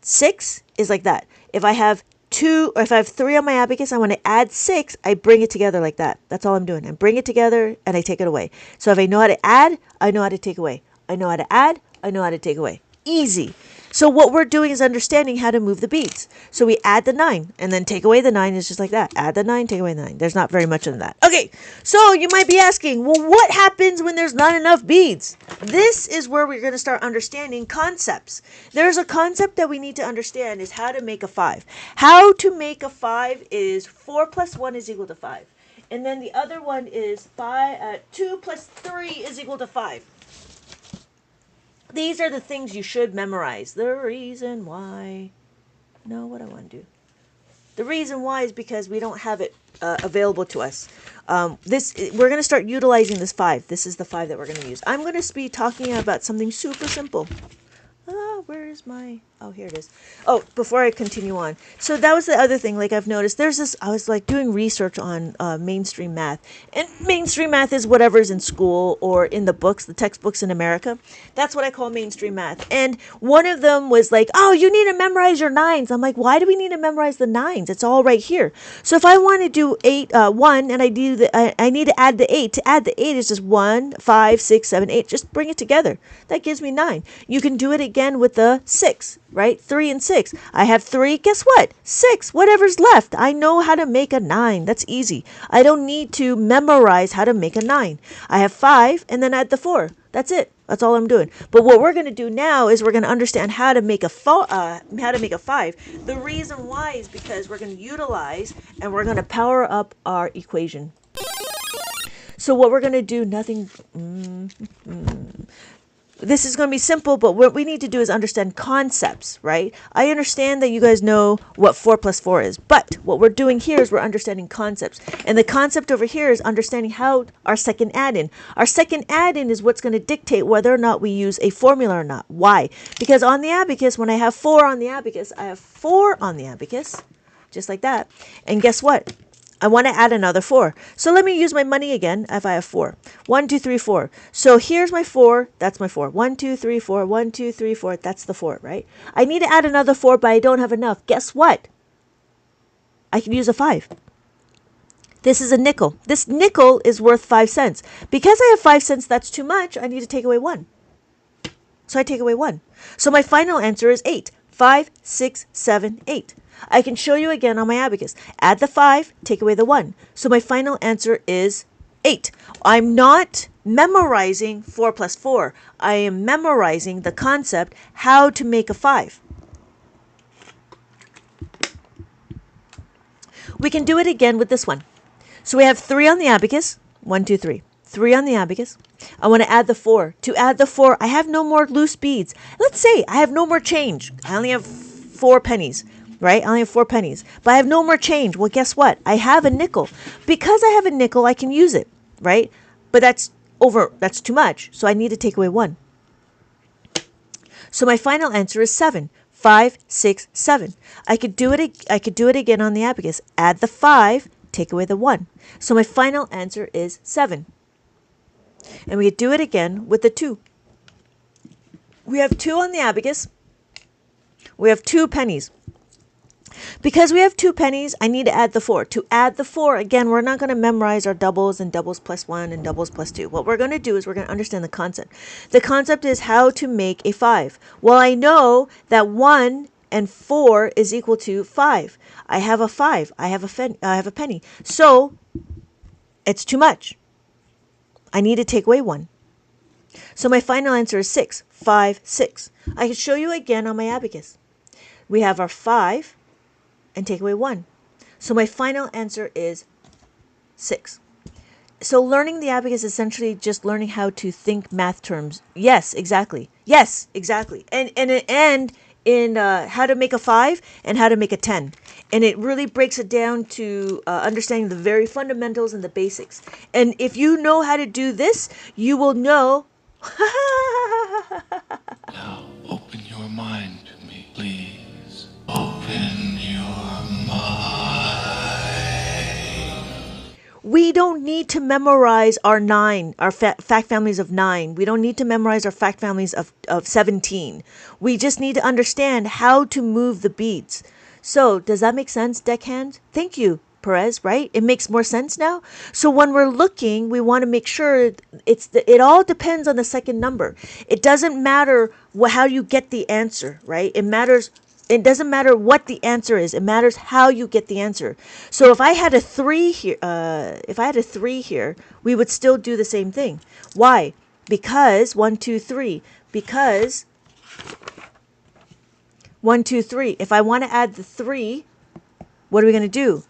6 is like that. If I have 2 or if I have 3 on my abacus, I want to add 6, I bring it together like that. That's all I'm doing. I bring it together and I take it away. So if I know how to add, I know how to take away. I know how to add, I know how to take away. Easy. So what we're doing is understanding how to move the beads. So we add the 9 and then take away the 9 is just like that. Add the 9, take away the 9. There's not very much in that. Okay, so you might be asking, well, what happens when there's not enough beads? This is where we're going to start understanding concepts. There's a concept that we need to understand is how to make a 5. How to make a 5 is 4 plus 1 is equal to 5. And then the other one is 2 plus 3 is equal to 5. These are the things you should memorize. The reason why. No, what I want to do. The reason why is because we don't have it available to us. We're going to start utilizing this 5. This is the 5 that we're going to use. I'm going to be talking about something super simple. Where is my... Oh, here it is. Oh, before I continue on. So that was the other thing. Like I've noticed, there's this... I was like doing research on mainstream math. And mainstream math is whatever's in school or in the books, the textbooks in America. That's what I call mainstream math. And one of them was like, oh, you need to memorize your 9s. I'm like, why do we need to memorize the 9s? It's all right here. So if I want to do 1 and I need to add the 8. To add the 8 is just 1, 5, 6, 7, 8. Just bring it together. That gives me 9. You can do it again with the 6, right? 3 and 6. I have 3. Guess what? 6. Whatever's left. I know how to make a 9. That's easy. I don't need to memorize how to make a 9. I have 5 and then add the 4. That's it. That's all I'm doing. But what we're going to do now is we're going to understand how to make a 5. The reason why is because we're going to utilize and we're going to power up our equation. So what we're going to do, This is going to be simple, but what we need to do is understand concepts, right? I understand that you guys know what 4 plus 4 is, but what we're doing here is we're understanding concepts. And the concept over here is understanding how our second add-in. Our second add-in is what's going to dictate whether or not we use a formula or not. Why? Because on the abacus, when I have 4 on the abacus, I have 4 on the abacus, just like that. And guess what? I want to add another 4. So let me use my money again if I have 4. 1, 2, 3, 4. So here's my 4. That's my 4. 1, 2, 3, 4. 1, 2, 3, 4. That's the 4, right? I need to add another 4, but I don't have enough. Guess what? I can use a 5. This is a nickel. This nickel is worth 5 cents. Because I have 5 cents, that's too much. I need to take away 1. So I take away 1. So my final answer is 8. 5, 6, 7, 8. I can show you again on my abacus. Add the 5, take away the 1. So my final answer is 8. I'm not memorizing 4 plus 4. I am memorizing the concept how to make a 5. We can do it again with this one. So we have 3 on the abacus. 1, 2, 3. 3 on the abacus. I want to add the 4. To add the 4, I have no more loose beads. Let's say I have no more change. I only have 4 pennies. Right? I only have 4 pennies. But I have no more change. Well, guess what? I have a nickel. Because I have a nickel, I can use it. Right? But that's too much. So I need to take away 1. So my final answer is 7. 5, 6, 7. I could do it again on the abacus. Add the 5, take away the 1. So my final answer is 7. And we could do it again with the 2. We have 2 on the abacus. We have 2 pennies. Because we have 2 pennies, I need to add the 4. To add the 4, again, we're not going to memorize our doubles and doubles plus 1 and doubles plus 2. What we're going to do is we're going to understand the concept. The concept is how to make a 5. Well, I know that 1 and 4 is equal to 5. I have a 5. I have a penny. So it's too much. I need to take away 1. So my final answer is 6. 5, 6. I can show you again on my abacus. We have our 5. And take away 1. So my final answer is 6. So learning the abacus is essentially just learning how to think math terms. Yes, exactly. Yes, exactly. And in how to make a 5 and how to make a 10. And it really breaks it down to understanding the very fundamentals and the basics. And if you know how to do this, you will know. Now open your mind to me, please. Open your mind. We don't need to memorize our fact families of 9. We don't need to memorize our fact families of 17. We just need to understand how to move the beads. So does that make sense, deckhand? Thank you, Perez, right? It makes more sense now. So when we're looking, we want to make sure it all depends on the second number. It doesn't matter how you get the answer, right? It doesn't matter what the answer is. It matters how you get the answer. So if I had a 3 here, we would still do the same thing. Why? Because 1, 2, 3. Because 1, 2, 3. If I want to add the 3, what are we going to do?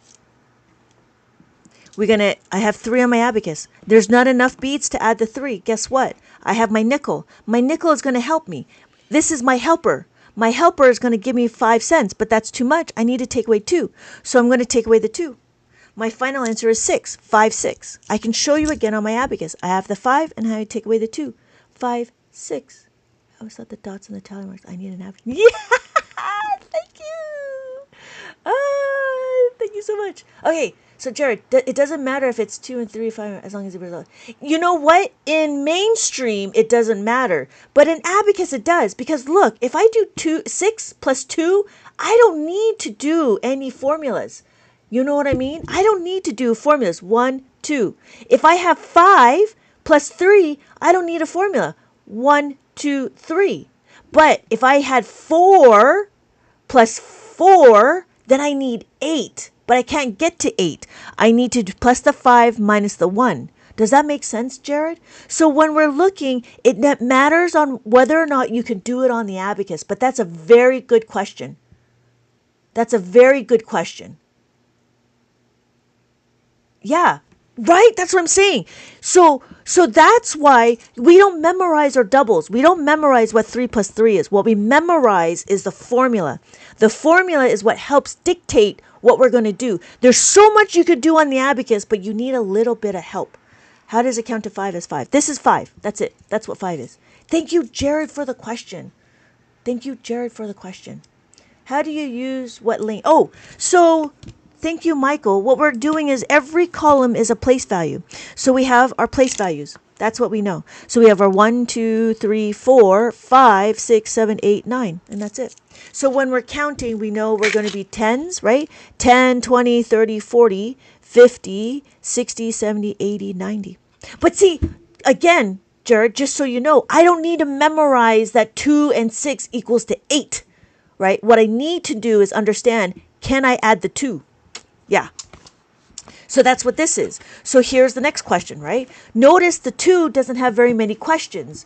I have 3 on my abacus. There's not enough beads to add the 3. Guess what? I have my nickel. My nickel is going to help me. This is my helper. My helper is going to give me 5 cents, but that's too much. I need to take away 2. So I'm going to take away the 2. My final answer is 6. 5, 6. I can show you again on my abacus. I have the 5 and I take away the 2. 5, 6. I always thought the dots and the tally marks. I need an abacus. Yeah! Thank you! Thank you so much. Okay. So, Jared, it doesn't matter if it's 2 and 3, 5, as long as it results. You know what? In mainstream, it doesn't matter. But in abacus, it does. Because look, if I do 6 plus 2, I don't need to do any formulas. You know what I mean? I don't need to do formulas. 1, 2. If I have 5 plus 3, I don't need a formula. 1, 2, 3. But if I had 4 plus 4, then I need 8. But I can't get to 8. I need to plus the 5 minus the 1. Does that make sense, Jared? So when we're looking, it matters on whether or not you can do it on the abacus. But that's a very good question. That's a very good question. Yeah. Right? That's what I'm saying. So that's why we don't memorize our doubles. We don't memorize what 3 plus 3 is. What we memorize is the formula. The formula is what helps dictate what we're going to do. There's so much you could do on the abacus, but you need a little bit of help. How does it count to 5 as 5? This is 5. That's it. That's what 5 is. Thank you, Jared, for the question. Thank you, Jared, for the question. How do you use what lane? Oh, so thank you, Michael. What we're doing is every column is a place value. So we have our place values. That's what we know. So we have our 1, 2, 3, 4, 5, 6, 7, 8, 9, and that's it. So when we're counting, we know we're going to be tens, right? 10, 20, 30, 40, 50, 60, 70, 80, 90. But see, again, Jared, just so you know, I don't need to memorize that 2 and 6 equals to 8, right? What I need to do is understand, can I add the 2? Yeah. So that's what this is. So here's the next question, right? Notice the 2 doesn't have very many questions.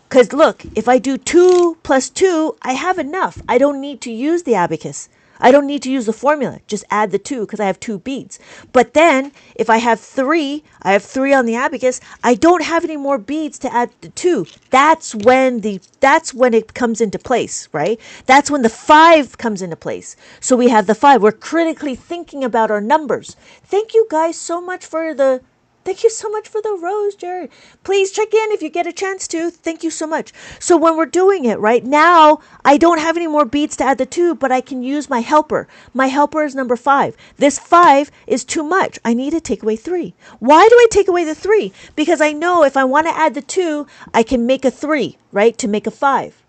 Because look, if I do 2 plus 2, I have enough. I don't need to use the abacus. I don't need to use the formula. Just add the 2 because I have 2 beads. But then if I have 3, I have 3 on the abacus. I don't have any more beads to add the 2. That's when it comes into place, right? That's when the 5 comes into place. So we have the 5. We're critically thinking about our numbers. Thank you guys so much for the Thank you so much for the rose, Jared. Please check in if you get a chance to. Thank you so much. So when we're doing it right now, I don't have any more beads to add the 2, but I can use my helper. My helper is number 5. This 5 is too much. I need to take away 3. Why do I take away the 3? Because I know if I want to add the 2, I can make a 3, right, to make a 5.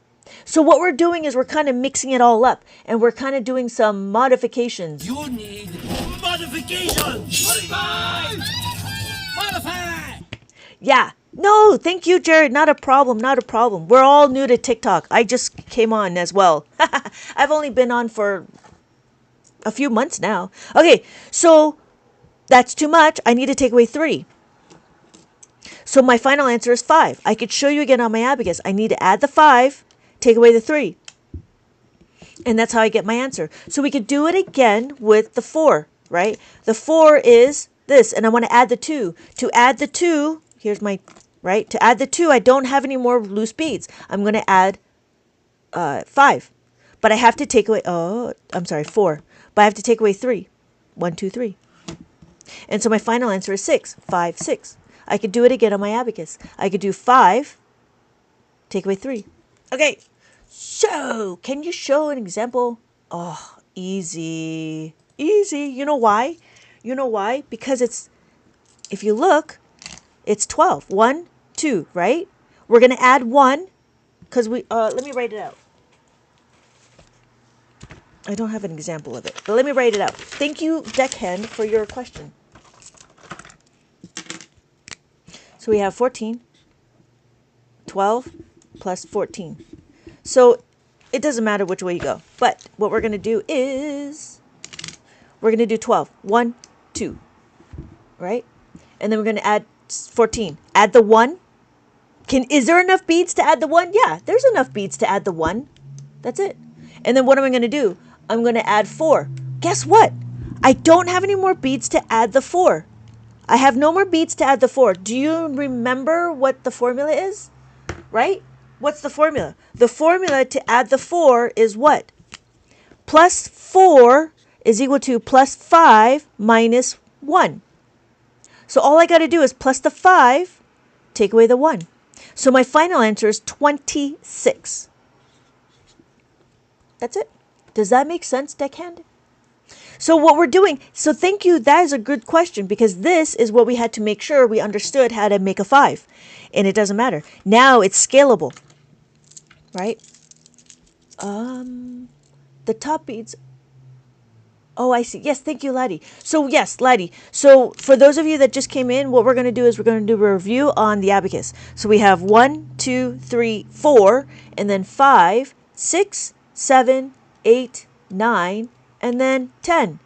So what we're doing is we're kind of mixing it all up, and we're kind of doing some modifications. You need modifications. Modify! Yeah. No, thank you, Jared. Not a problem. Not a problem. We're all new to TikTok. I just came on as well. I've only been on for a few months now. Okay, so that's too much. I need to take away 3. So my final answer is 5. I could show you again on my abacus. I need to add the 5, take away the 3. And that's how I get my answer. So we could do it again with the 4, right? The 4 is this, and I want to add the 2. To add the 2, here's my, right? To add the 2, I don't have any more loose beads. I'm going to add 5. But I have to take away, 4. But I have to take away 3. 1, 2, 3. And so my final answer is 6. 5, 6. I could do it again on my abacus. I could do 5, take away 3. Okay, so can you show an example? Oh, easy. Easy. You know why? You know why? Because it's, if you look, it's 12. 1, 2, right? We're going to add 1 because we, let me write it out. I don't have an example of it, but let me write it out. Thank you, Deckhand, for your question. So we have 14, 12 plus 14. So it doesn't matter which way you go. But what we're going to do is we're going to do 12. 1, 2, right? And then we're going to add 14. Add the 1. Is there enough beads to add the 1? Yeah, there's enough beads to add the 1. That's it. And then what am I going to do? I'm going to add 4. Guess what? I don't have any more beads to add the 4. I have no more beads to add the 4. Do you remember what the formula is? Right? What's the formula? The formula to add the 4 is what? Plus 4 is equal to plus 5 minus 1. So all I got to do is plus the 5, take away the 1. So my final answer is 26. That's it. Does that make sense, Deckhand? So what we're doing, so thank you, that is a good question, because this is what we had to make sure we understood how to make a 5. And it doesn't matter. Now it's scalable, right? The top beads. Oh, I see. Yes, thank you, Laddie. So yes, Laddie. So for those of you that just came in, what we're going to do is we're going to do a review on the abacus. So we have 1, 2, 3, 4, and then 5, 6, 7, 8, 9, and then 10.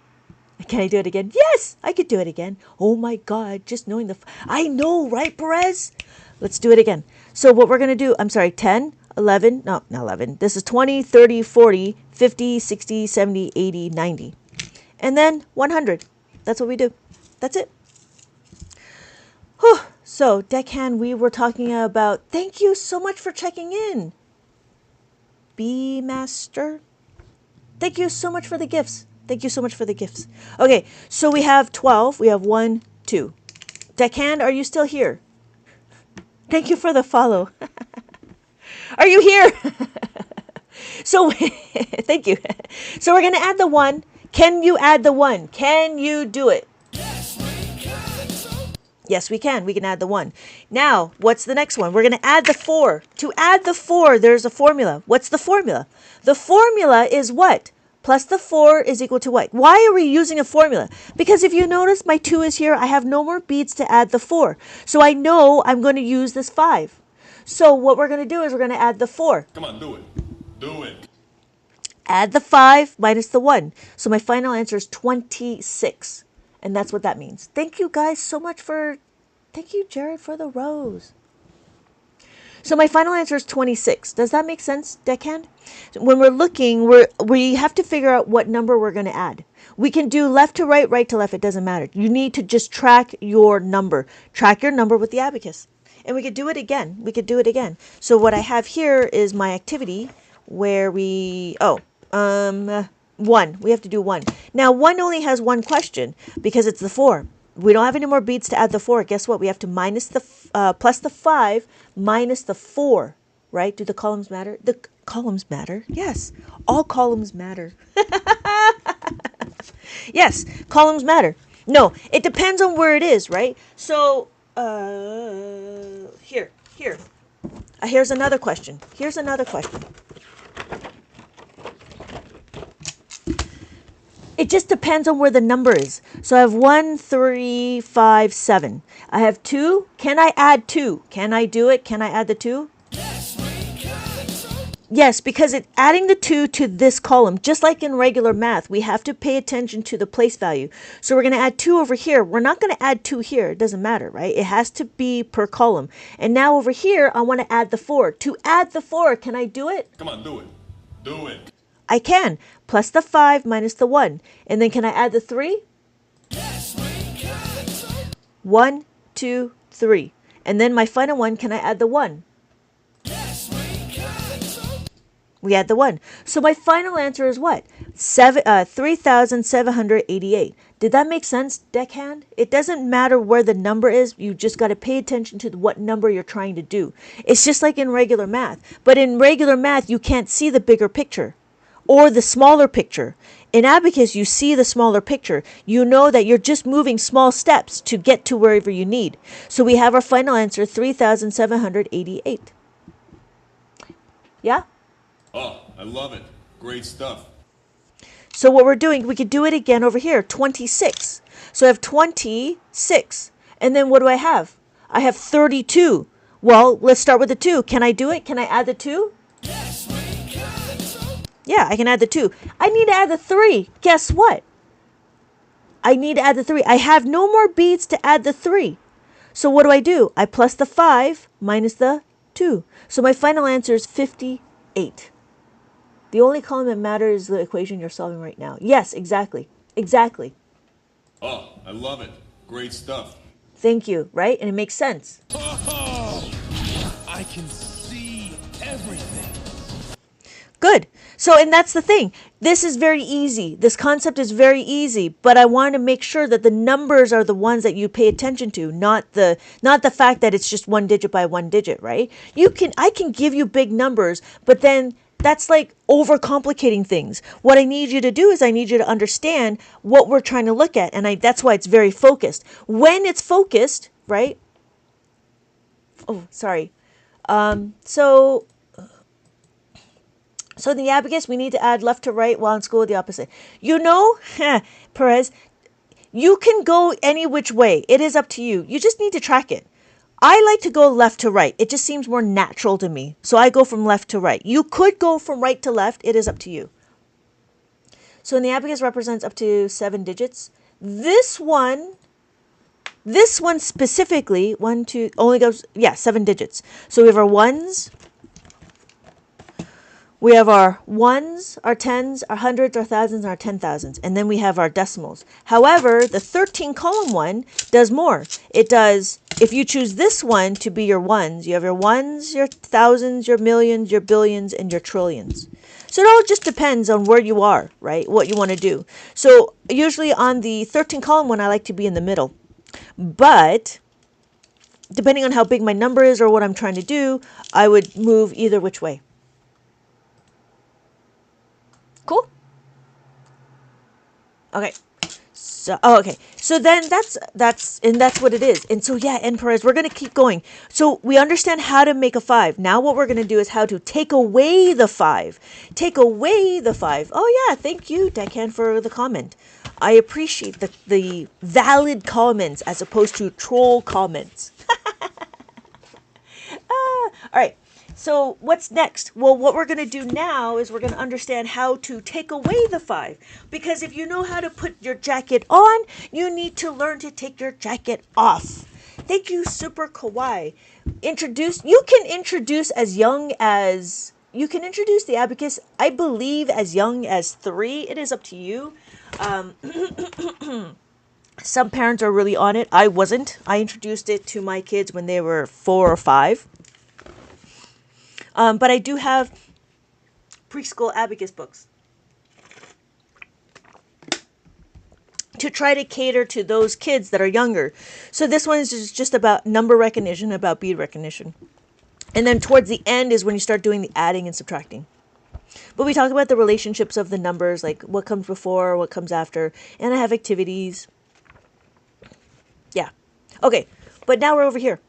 Can I do it again? Yes, I could do it again. Oh my God, just knowing I know, right, Perez? Let's do it again. So what we're going to do, 10, 11, no, not 11. This is 20, 30, 40, 50, 60, 70, 80, 90. And then 100. That's what we do. That's it. Whew. So, deckhand, we were talking about, thank you so much for checking in. B Master. Thank you so much for the gifts. Thank you so much for the gifts. Okay, so we have 12. We have 1, 2. Deckhand, are you still here? Thank you for the follow. Are you here? So, thank you. So we're going to add the 1. Can you add the 1? Can you do it? Yes, we can. We can add the 1. Now, what's the next one? We're going to add the 4. To add the 4, there's a formula. What's the formula? The formula is what? Plus the 4 is equal to what? Why are we using a formula? Because if you notice, my 2 is here. I have no more beads to add the 4. So I know I'm going to use this 5. So what we're going to do is we're going to add the 4. Come on, do it. Do it. Add the 5 minus the 1. So my final answer is 26. And that's what that means. Thank you guys so much for... Thank you, Jared, for the rose. So my final answer is 26. Does that make sense, deckhand? When we're looking, we have to figure out what number we're going to add. We can do left to right, right to left. It doesn't matter. You need to just track your number. Track your number with the abacus. And we could do it again. We could do it again. So what I have here is my activity where we... 1. We have to do 1. Now, 1 only has one question because it's the 4. We don't have any more beads to add the 4. Guess what? We have to minus the plus the 5 minus the 4, right? Do the columns matter? The columns matter. Yes. All columns matter. Yes, columns matter. No, it depends on where it is, right? So, here. Here's another question. Here's another question. It just depends on where the number is. So I have 1, 3, 5, 7. I have 2. Can I add 2? Can I do it? Can I add the 2? Yes, because adding the 2 to this column, just like in regular math, we have to pay attention to the place value. So we're going to add 2 over here. We're not going to add 2 here. It doesn't matter, right? It has to be per column. And now over here, I want to add the 4. To add the 4, can I do it? Come on, do it. Do it. I can. Plus the 5 minus the 1. And then can I add the 3? 1, 2, 3. And then my final one, can I add the 1? We add the 1. So my final answer is what? 3,788. Did that make sense, deckhand? It doesn't matter where the number is. You just got to pay attention to what number you're trying to do. It's just like in regular math. But in regular math, you can't see the bigger picture or the smaller picture. In Abacus, you see the smaller picture. You know that you're just moving small steps to get to wherever you need. So we have our final answer, 3,788. Yeah? Oh, I love it. Great stuff. So what we're doing, we could do it again over here, 26. So I have 26. And then what do I have? I have 32. Well, let's start with the 2. Can I do it? Can I add the 2? Yeah, I can add the 2. I need to add the 3. Guess what? I need to add the 3. I have no more beads to add the 3. So what do? I plus the 5 minus the 2. So my final answer is 58. The only column that matters is the equation you're solving right now. Yes, exactly. Exactly. Oh, I love it. Great stuff. Thank you, right? And it makes sense. Oh, I can see everything. Good. So, and that's the thing. This is very easy. This concept is very easy, but I want to make sure that the numbers are the ones that you pay attention to, not the fact that it's just 1 digit by 1 digit, right? I can give you big numbers, but then that's like overcomplicating things. What I need you to do is I need you to understand what we're trying to look at, and that's why it's very focused. When it's focused, right? Oh, sorry. So in the abacus, we need to add left to right, while in school the opposite. You know, Perez, you can go any which way. It is up to you. You just need to track it. I like to go left to right. It just seems more natural to me. So I go from left to right. You could go from right to left. It is up to you. So in the abacus represents up to 7 digits. This one specifically, 1, 2, only goes, 7 digits. So we have our 1s. We have our 1s, our 10s, our 100s, our 1000s, and our 10,000s. And then we have our decimals. However, the 13 column one does more. It does If you choose this one to be your ones, you have your ones, your thousands, your millions, your billions, and your trillions. So it all just depends on where you are, right? What you want to do. So usually on the 13 column one, I like to be in the middle. But depending on how big my number is or what I'm trying to do, I would move either which way. Cool? Okay. So, okay. So then that's what it is. And so yeah, and Perez, we're going to keep going. So we understand how to make a 5. Now what we're going to do is how to take away the 5. Take away the 5. Oh yeah, thank you, Deccan, for the comment. I appreciate the valid comments as opposed to troll comments. All right. So what's next? Well, what we're going to do now is we're going to understand how to take away the 5. Because if you know how to put your jacket on, you need to learn to take your jacket off. Thank you, Super Kawaii. You can introduce the abacus, I believe, as young as 3. It is up to you. Some parents are really on it. I wasn't. I introduced it to my kids when they were 4 or 5. But I do have preschool abacus books to try to cater to those kids that are younger. So this one is just about number recognition, about bead recognition. And then towards the end is when you start doing the adding and subtracting. But we talk about the relationships of the numbers, like what comes before, what comes after. And I have activities. Yeah. Okay. But now we're over here.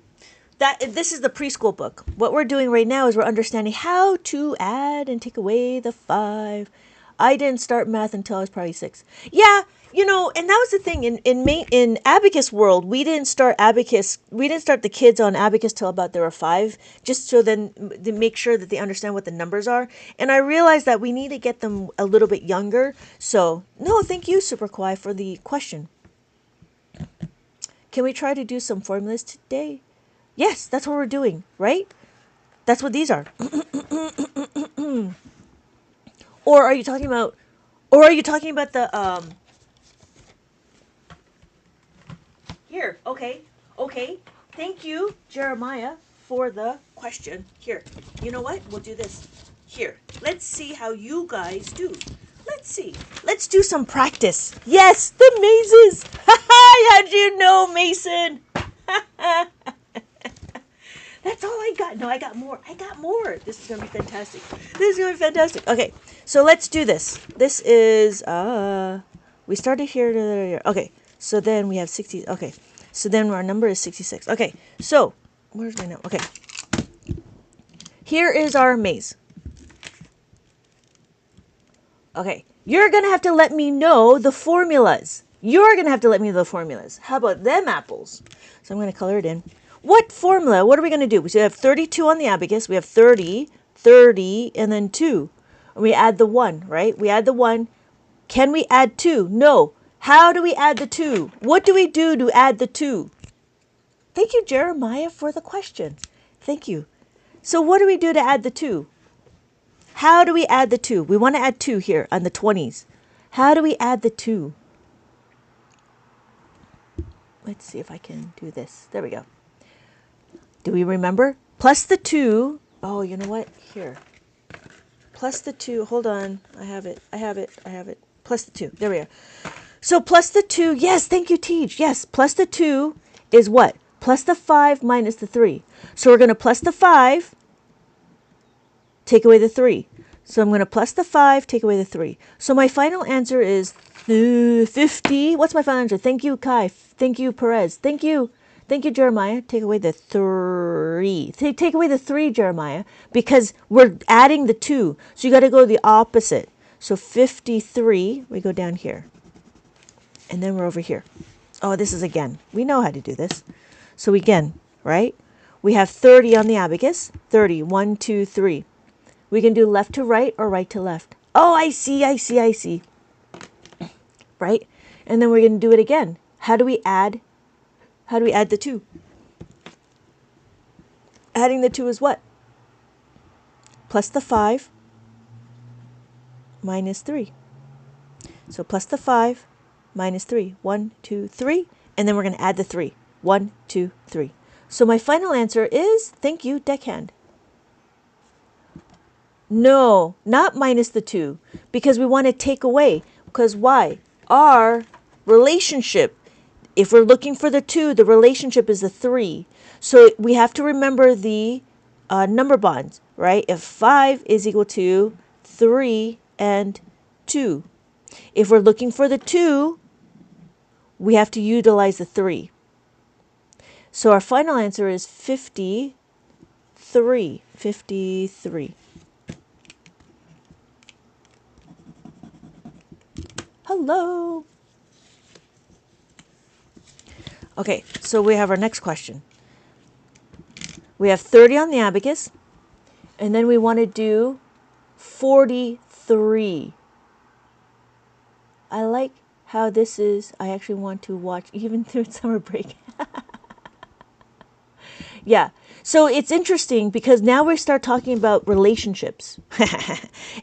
This is the preschool book. What we're doing right now is we're understanding how to add and take away the 5. I didn't start math until I was probably 6. Yeah, and that was the thing in abacus world. We didn't start abacus. We didn't start the kids on abacus till about they were 5, just so then to make sure that they understand what the numbers are. And I realized that we need to get them a little bit younger. So no, thank you, Super Kawaii, for the question. Can we try to do some formulas today? Yes, that's what we're doing, right? That's what these are. Or are you talking about the here, okay. Thank you, Jeremiah, for the question. Here. You know what? We'll do this. Here. Let's see how you guys do. Let's see. Let's do some practice. Yes, the mazes. How'd you know, Mason? That's all I got. No, I got more. This is going to be fantastic. Okay, so let's do this. This is, we started here. Okay, so then we have 60. Okay, so then our number is 66. Okay, so where's my number? Okay, here is our maze. Okay, you're going to have to let me know the formulas. How about them apples? So I'm going to color it in. What formula? What are we going to do? We have 32 on the abacus. We have 30, 30, and then 2. And we add the 1, right? We add the 1. Can we add 2? No. How do we add the 2? What do we do to add the 2? Thank you, Jeremiah, for the question. Thank you. So what do we do to add the 2? How do we add the 2? We want to add 2 here on the 20s. How do we add the 2? Let's see if I can do this. There we go. Do we remember? Plus the 2. Oh, you know what? Here. Plus the 2. Hold on. I have it. Plus the 2. There we are. So plus the 2. Yes, thank you, Teej. Yes, plus the 2 is what? Plus the 5 minus the 3. So we're going to plus the 5, take away the 3. So I'm going to plus the 5, take away the 3. So my final answer is 50. What's my final answer? Thank you, Kai. Thank you, Perez. Thank you, Jeremiah. Take away the 3. Take away the 3, Jeremiah, because we're adding the 2. So you got to go the opposite. So 53, we go down here. And then we're over here. Oh, this is again. We know how to do this. So again, right? We have 30 on the abacus. 30. 1, 2, 3. We can do left to right or right to left. Oh, I see. Right? And then we're going to do it again. How do we add the 2? Adding the 2 is what? Plus the 5 minus 3. So plus the 5 minus 3. 1, 2, 3. And then we're going to add the 3. 1, 2, 3. So my final answer is, thank you, deckhand. No, not minus the 2, because we want to take away. Because why? Our relationship, if we're looking for the 2, the relationship is the 3. So we have to remember the number bonds, right? If 5 is equal to 3 and 2. If we're looking for the 2, we have to utilize the 3. So our final answer is 53. 53. Hello. Okay, so we have our next question. We have 30 on the abacus, and then we want to do 43. I like how this is, I actually want to watch even through summer break. Yeah, so it's interesting because now we start talking about relationships.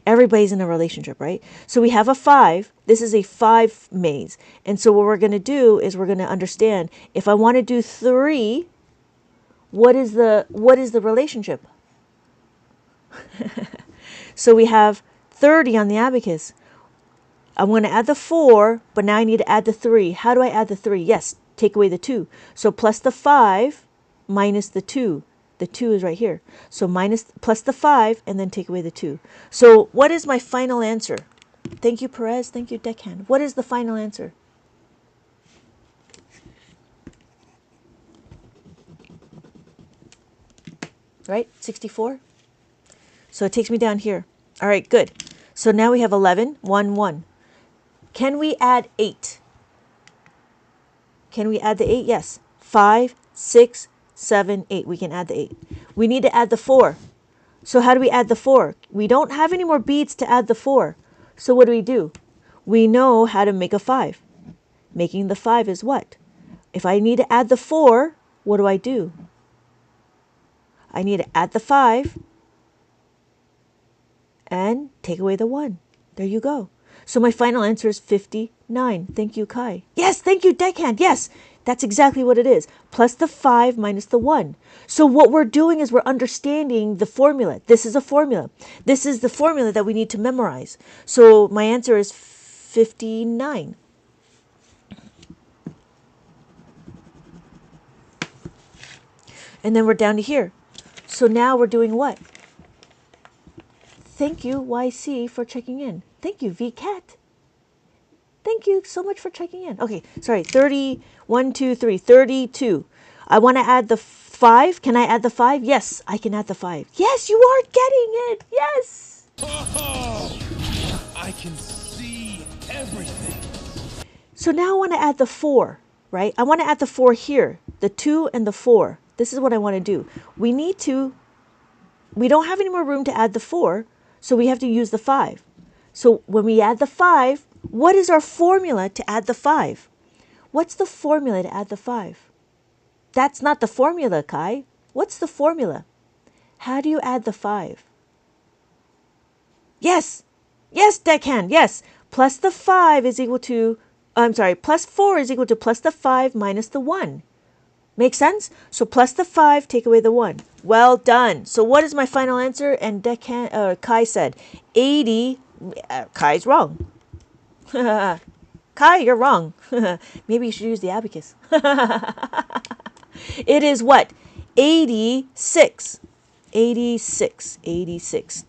Everybody's in a relationship, right? So we have a 5. This is a 5 maze. And so what we're going to do is we're going to understand if I want to do 3, what is the relationship? So we have 30 on the abacus. I'm going to add the 4, but now I need to add the 3. How do I add the 3? Yes, take away the 2. So plus the 5 minus the 2. The 2 is right here. So plus the 5 and then take away the 2. So what is my final answer? Thank you, Perez. Thank you, Deckhand. What is the final answer? Right? 64? So it takes me down here. All right, good. So now we have 11, 1, 1. Can we add 8? Can we add the 8? Yes. 5, 6, 7, 8. We can add the 8. We need to add the 4. So how do we add the 4? We don't have any more beads to add the 4. So what do? We know how to make a 5. Making the 5 is what? If I need to add the 4, what do? I need to add the 5 and take away the 1. There you go. So my final answer is 59. Thank you, Kai. Yes, thank you, Deckhand. Yes, that's exactly what it is. Plus the 5 minus the 1. So what we're doing is we're understanding the formula. This is a formula. This is the formula that we need to memorize. So my answer is 59. And then we're down to here. So now we're doing what? Thank you, YC, for checking in. Thank you, VCat. Thank you so much for checking in. Okay, sorry, 31, 2, 3, 32. I want to add the 5. Can I add the 5? Yes, I can add the 5. Yes, you are getting it. Yes. Oh, I can see everything. So now I want to add the 4, right? I want to add the 4 here, the 2 and the 4. This is what I want to do. We don't have any more room to add the 4, so we have to use the 5. So when we add the 5, what is our formula to add the 5? What's the formula to add the 5? That's not the formula, Kai. What's the formula? How do you add the 5? Yes. Yes, Deckhand. Yes. Plus the 5 is equal to, plus 4 is equal to plus the 5 minus the 1. Make sense? So plus the 5, take away the 1. Well done. So what is my final answer? And Kai said 80. Kai's wrong. Kai, you're wrong. Maybe you should use the abacus. It is what? 86. 86. 86.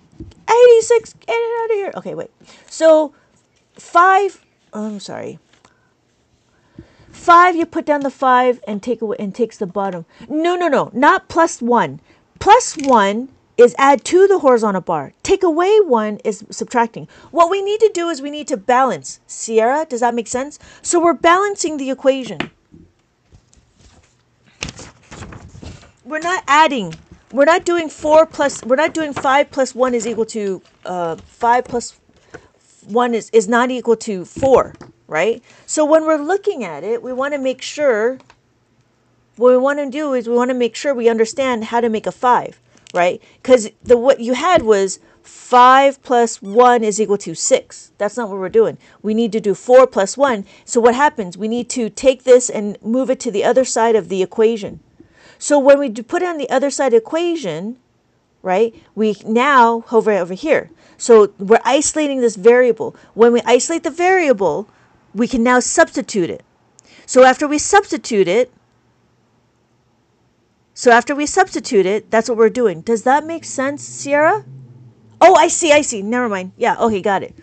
86. Get it out of here. Okay, wait. So 5. I'm sorry. 5, you put down the 5 and take away and takes the bottom. No, not plus 1. Plus 1 is add to the horizontal bar. Take away 1 is subtracting. What we need to do is we need to balance. Sierra, does that make sense? So we're balancing the equation. We're not adding. We're not doing 5 plus 1 is equal to 5 plus 1 is not equal to 4. Right? So when we're looking at it, we want to make sure, what we want to do is we want to make sure we understand how to make a 5, right? Because what you had was 5 plus 1 is equal to 6. That's not what we're doing. We need to do 4 plus 1. So what happens? We need to take this and move it to the other side of the equation. So when we put it on the other side of the equation, right, we now hover over here. So we're isolating this variable. When we isolate the variable, we can now substitute it. So after we substitute it, that's what we're doing. Does that make sense, Sierra? Oh, I see. Never mind. Yeah, okay, got it.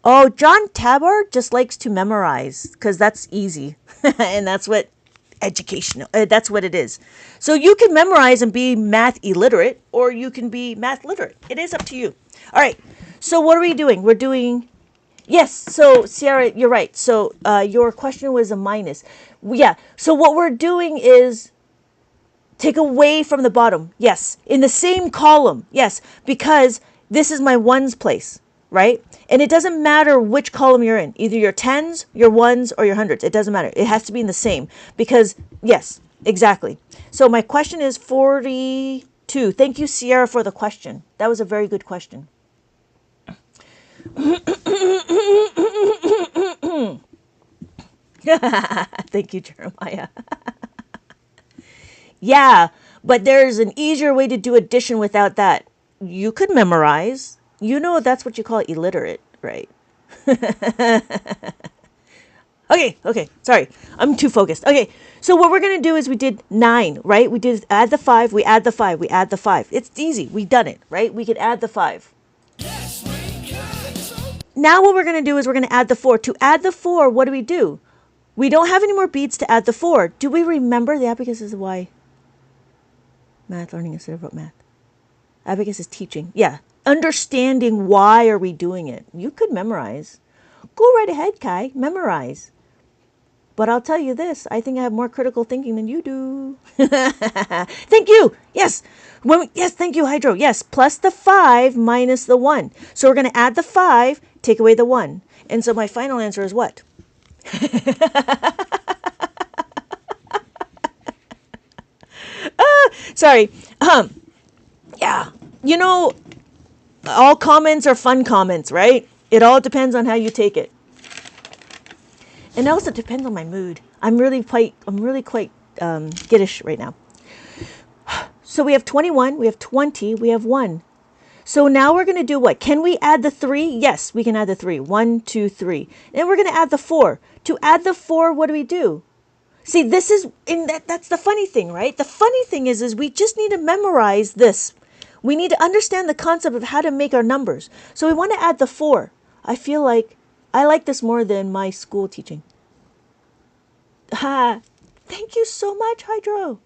Oh, John Tabor just likes to memorize because that's easy. And that's what educational, that's what it is. So you can memorize and be math illiterate, or you can be math literate. It is up to you. All right. So what are we doing? We're doing, yes. So Sierra, you're right. So your question was a minus. Yeah. So what we're doing is take away from the bottom. Yes. In the same column. Yes. Because this is my ones place, right? And it doesn't matter which column you're in, either your tens, your ones, or your hundreds. It doesn't matter. It has to be in the same because, yes, exactly. So my question is 42. Thank you, Sierra, for the question. That was a very good question. Thank you, Jeremiah. Yeah, but there's an easier way to do addition without that. You could memorize. You know that's what you call illiterate, right? Okay, sorry. I'm too focused. Okay, so what we're going to do is we did 9, right? We did add the 5, we add the 5, we add the 5. It's easy. We've done it, right? We could add the 5. Now what we're going to do is we're going to add the 4. To add the 4, what do? We don't have any more beads to add the 4. Do we remember the abacus is why? Math learning instead of rote math. Abacus is teaching. Yeah. Understanding why are we doing it. You could memorize. Go right ahead, Kai. Memorize. But I'll tell you this. I think I have more critical thinking than you do. Thank you. Yes. Yes, thank you, Hydro. Yes. Plus the 5 minus the 1. So we're going to add the 5, take away the 1. And so my final answer is what? Sorry. Yeah. You know, all comments are fun comments, right? It all depends on how you take it. And it also depends on my mood. I'm really quite giddish right now. So we have 21, we have 20, we have 1. So now we're going to do what? Can we add the 3? Yes, we can add the 3. 1, 2, 3. And we're going to add the 4. To add the 4, what do? See, this is, that's the funny thing, right? The funny thing is we just need to memorize this. We need to understand the concept of how to make our numbers. So we want to add the 4. I feel like I like this more than my school teaching. Ha! Thank you so much, Hydro.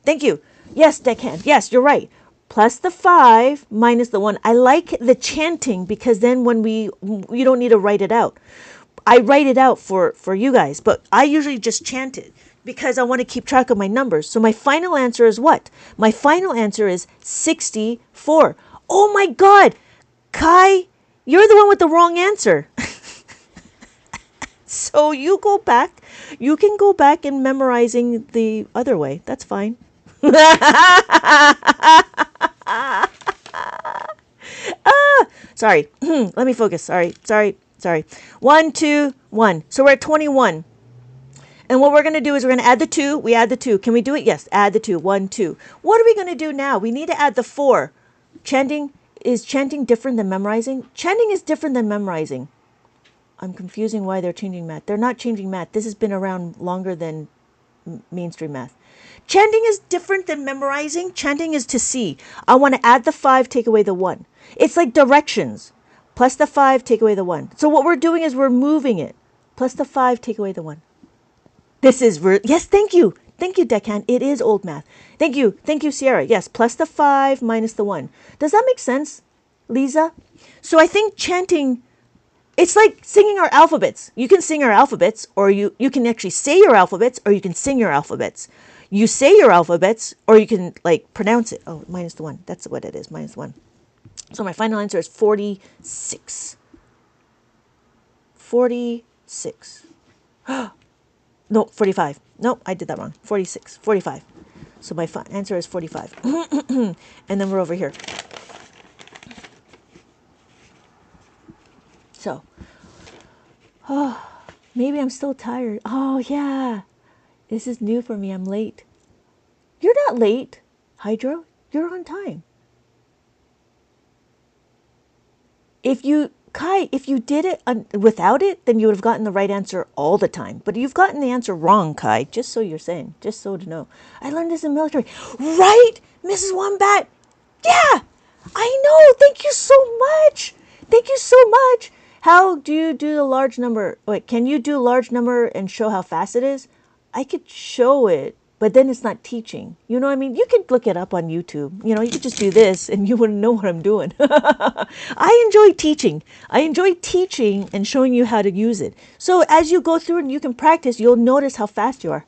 Thank you. Yes, deckhand. Yes, you're right. Plus the 5 minus the 1. I like the chanting because then when you don't need to write it out. I write it out for you guys, but I usually just chant it because I want to keep track of my numbers. So my final answer is what? My final answer is 64. Oh my God, Kai, you're the one with the wrong answer. So you can go back and memorizing the other way. That's fine. Sorry. Let me focus. Sorry. 1, 2, 1. So we're at 21. And what we're going to do is we're going to add the 2. We add the 2. Can we do it? Yes. Add the 2. 1, 2. What are we going to do now? We need to add the 4. Is chanting different than memorizing? Chanting is different than memorizing. I'm confusing why they're changing math. They're not changing math. This has been around longer than mainstream math. Chanting is different than memorizing. Chanting is to see. I want to add the 5, take away the 1. It's like directions. Plus the 5, take away the 1. So what we're doing is we're moving it. Plus the 5, take away the 1. This is, yes, thank you. Thank you, Deckhand. It is old math. Thank you, Sierra. Yes, plus the 5 minus the 1. Does that make sense, Lisa? So I think chanting, it's like singing our alphabets. You can sing our alphabets, or you can actually say your alphabets, or you can sing your alphabets. You say your alphabets, or you can like pronounce it. Oh, minus the 1. That's what it is, minus 1. So my final answer is 46. 46. No, 45. Nope, I did that wrong. 46. 45. So my answer is 45. And then we're over here. So, maybe I'm still tired. Oh, yeah. This is new for me. I'm late. You're not late, Hydro. You're on time. If you, Kai, if you did it without it, then you would have gotten the right answer all the time. But you've gotten the answer wrong, Kai, just so you're saying, just so to know. I learned this in military. Right, Mrs. Wombat? Yeah, I know. Thank you so much. Thank you so much. How do you do the large number? Wait, can you do large number and show how fast it is? I could show it, but then it's not teaching. You know what I mean? You could look it up on YouTube. You know, you could just do this and you wouldn't know what I'm doing. I enjoy teaching. I enjoy teaching and showing you how to use it. So as you go through and you can practice, you'll notice how fast you are.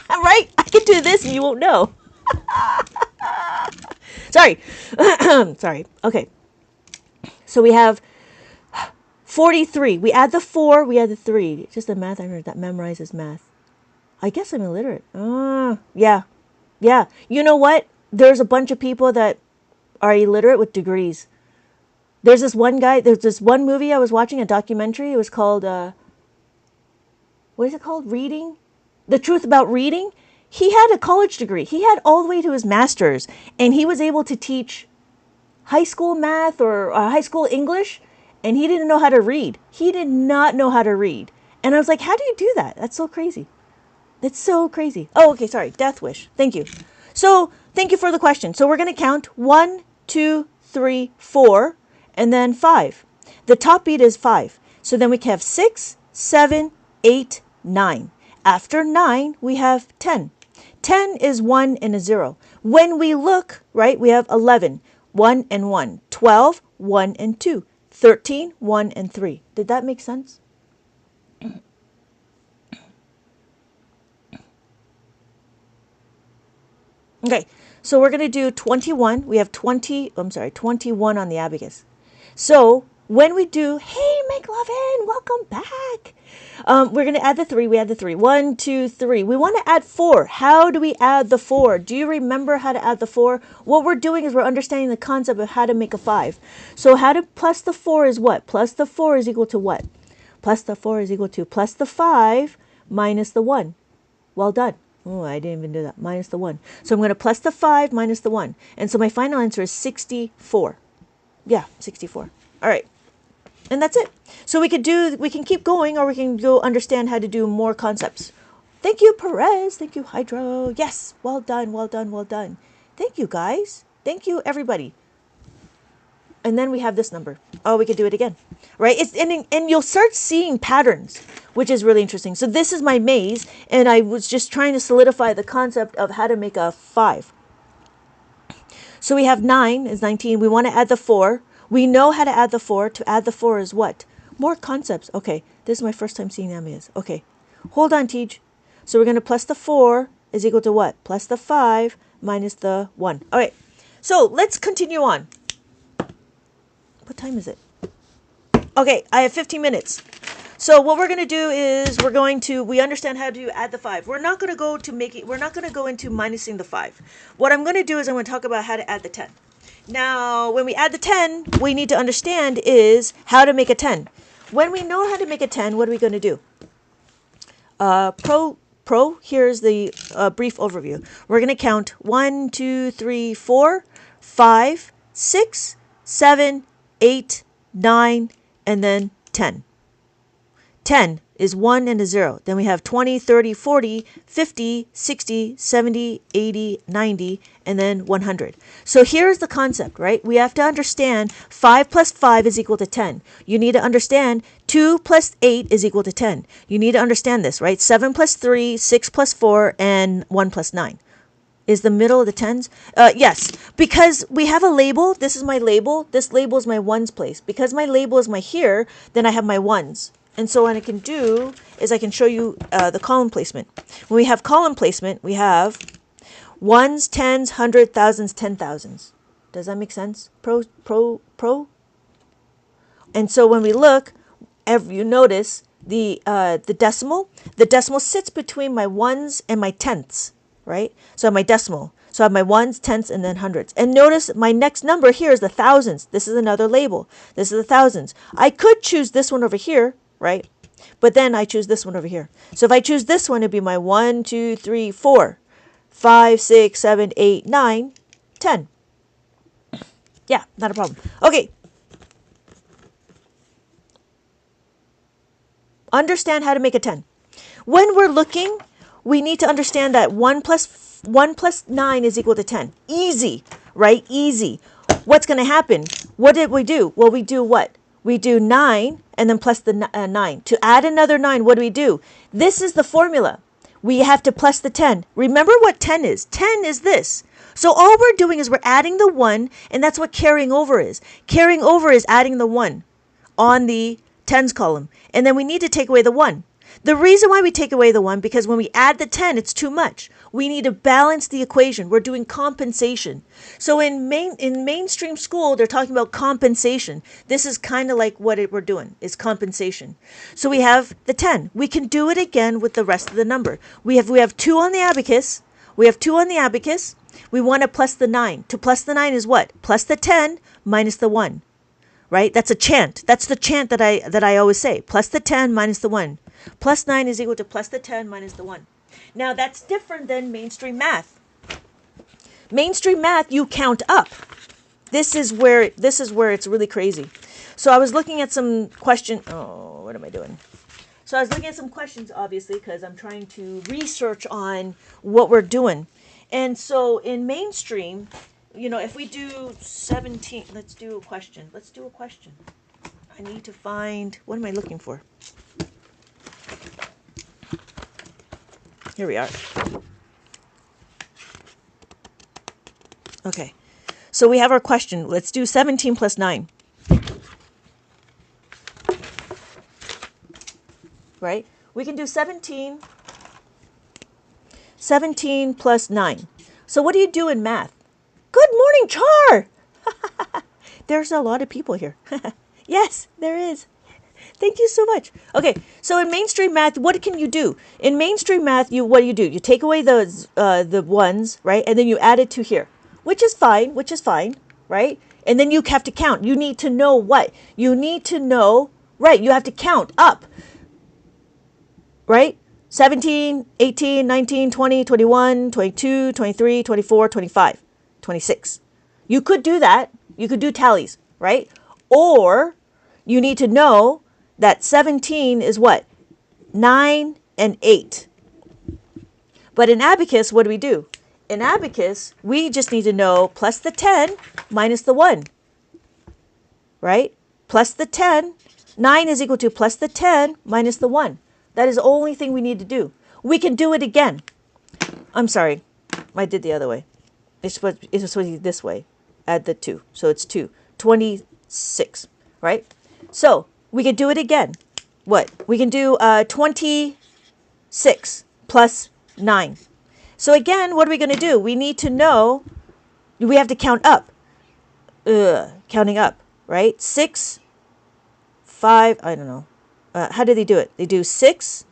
Right? I can do this and you won't know. Sorry. Sorry. Okay. So we have 43. We add the 4, we add the 3. It's just a math I heard that memorizes math. I guess I'm illiterate. Yeah. Yeah. You know what? There's a bunch of people that are illiterate with degrees. There's this one guy, there's this one movie I was watching, a documentary. It was called, what is it called? Reading? The Truth About Reading. He had a college degree. He had all the way to his master's, and he was able to teach high school math or high school English, and he didn't know how to read. He did not know how to read. And I was like, how do you do that? That's so crazy. It's so crazy. Oh, okay, sorry. Death Wish. Thank you. So, thank you for the question. So, we're going to count 1, 2, 3, 4, and then 5. The top beat is 5. So, then we can have 6, 7, 8, 9. After 9, we have 10. 10 is 1 and a 0. When we look, right, we have 11. 1 and 1. 12, 1 and 2. 13, 1 and 3. Did that make sense? Okay, so we're going to do 21. We have 21 on the abacus. So when we do, hey, McLovin, welcome back. We're going to add the 3. We add the 3. 1, 2, 3. We want to add 4. How do we add the 4? Do you remember how to add the 4? What we're doing is we're understanding the concept of how to make a 5. So how to plus the 4 is what? Plus the 4 is equal to what? Plus the 4 is equal to plus the 5 minus the 1. Well done. Oh, I didn't even do that. Minus the 1. So I'm going to plus the 5 minus the 1. And so my final answer is 64. Yeah, 64. All right. And that's it. So we can keep going, or we can go understand how to do more concepts. Thank you, Perez. Thank you, Hydro. Yes. Well done. Well done. Well done. Thank you, guys. Thank you, everybody. And then we have this number. Oh, we could do it again, right? And you'll start seeing patterns, which is really interesting. So this is my maze, and I was just trying to solidify the concept of how to make a 5. So we have 9 is 19. We want to add the 4. We know how to add the 4. To add the 4 is what? More concepts. Okay, this is my first time seeing Amias. Okay, hold on, Tej. So we're going to plus the 4 is equal to what? Plus the 5 minus the 1. All right, so let's continue on. What time is it? Okay, I have 15 minutes. So what we're going to do is we understand how to add the 5. We're not going to go into minusing the 5. What I'm going to do is I'm going to talk about how to add the 10. Now, when we add the 10, we need to understand is how to make a 10. When we know how to make a 10, what are we going to do? Here's the brief overview. We're going to count 1, 2, 3, 4, 5, 6, 7, 8, 9, and then 10. 10 is 1 and a 0. Then we have 20, 30, 40, 50, 60, 70, 80, 90, and then 100. So here's the concept, right? We have to understand 5 plus 5 is equal to 10. You need to understand 2 plus 8 is equal to 10. You need to understand this, right? 7 plus 3, 6 plus 4, and 1 plus 9. Is the middle of the tens? Yes, because we have a label. This is my label. This label is my ones place. Because my label is my here, then I have my ones. And so what I can do is I can show you the column placement. When we have column placement, we have ones, tens, hundred, thousands, 10,000s. Does that make sense? Pro? And so when we look, you notice the decimal. The decimal sits between my ones and my tenths. Right? So I have my decimal. So I have my ones, tenths, and then hundreds. And notice my next number here is the thousands. This is another label. This is the thousands. I could choose this one over here, right? But then I choose this one over here. So if I choose this one, it'd be my 1, 2, 3, 4, 5, 6, 7, 8, 9, 10. Yeah, not a problem. Okay. Understand how to make a 10. When we're looking, we need to understand that 1 plus 9 is equal to 10. Easy, right? Easy. What's going to happen? What did we do? Well, we do what? We do 9 and then plus the 9. To add another 9, what do? This is the formula. We have to plus the 10. Remember what 10 is. 10 is this. So all we're doing is we're adding the 1, and that's what carrying over is. Carrying over is adding the 1 on the tens column. And then we need to take away the 1. The reason why we take away the 1, because when we add the 10, it's too much. We need to balance the equation. We're doing compensation. So in mainstream school, they're talking about compensation. This is kind of like what we're doing, is compensation. So we have the 10. We can do it again with the rest of the number. We have 2 on the abacus. We have 2 on the abacus. We want to plus the 9. To plus the 9 is what? Plus the 10 minus the 1. Right? That's a chant. That's the chant that I always say. Plus the 10 minus the 1. Plus 9 is equal to plus the 10 minus the 1. Now that's different than mainstream math. Mainstream math, you count up. This is where it's really crazy. So I was looking at some questions. Oh, what am I doing? So I was looking at some questions, obviously, because I'm trying to research on what we're doing. And so in mainstream, if we do 17, let's do a question. Let's do a question. I need to find, what am I looking for? Here we are. Okay. So we have our question. Let's do 17 plus 9. Right? We can do 17 plus 9. So what do you do in math? Good morning, Char! There's a lot of people here. Yes, there is. Thank you so much. Okay, so in mainstream math, what can you do? In mainstream math, what do? You take away the ones, right? And then you add it to here, which is fine, right? And then you have to count. You need to know what? You need to know, right? You have to count up, right? 17, 18, 19, 20, 21, 22, 23, 24, 25, 26. You could do that. You could do tallies, right? Or you need to know that 17 is what? 9 and 8. But in Abacus, what do? In Abacus, we just need to know plus the 10 minus the 1. Right? Plus the 10. 9 is equal to plus the 10 minus the 1. That is the only thing we need to do. We can do it again. I'm sorry. I did the other way. It's supposed to be this way. Add the 2. So it's 2. 26. Right? So we can do it again. What? We can do 26 plus 9. So again, what are we going to do? We need to know, we have to count up. Counting up, right? 6, 5, I don't know. How do they do it? They do 6,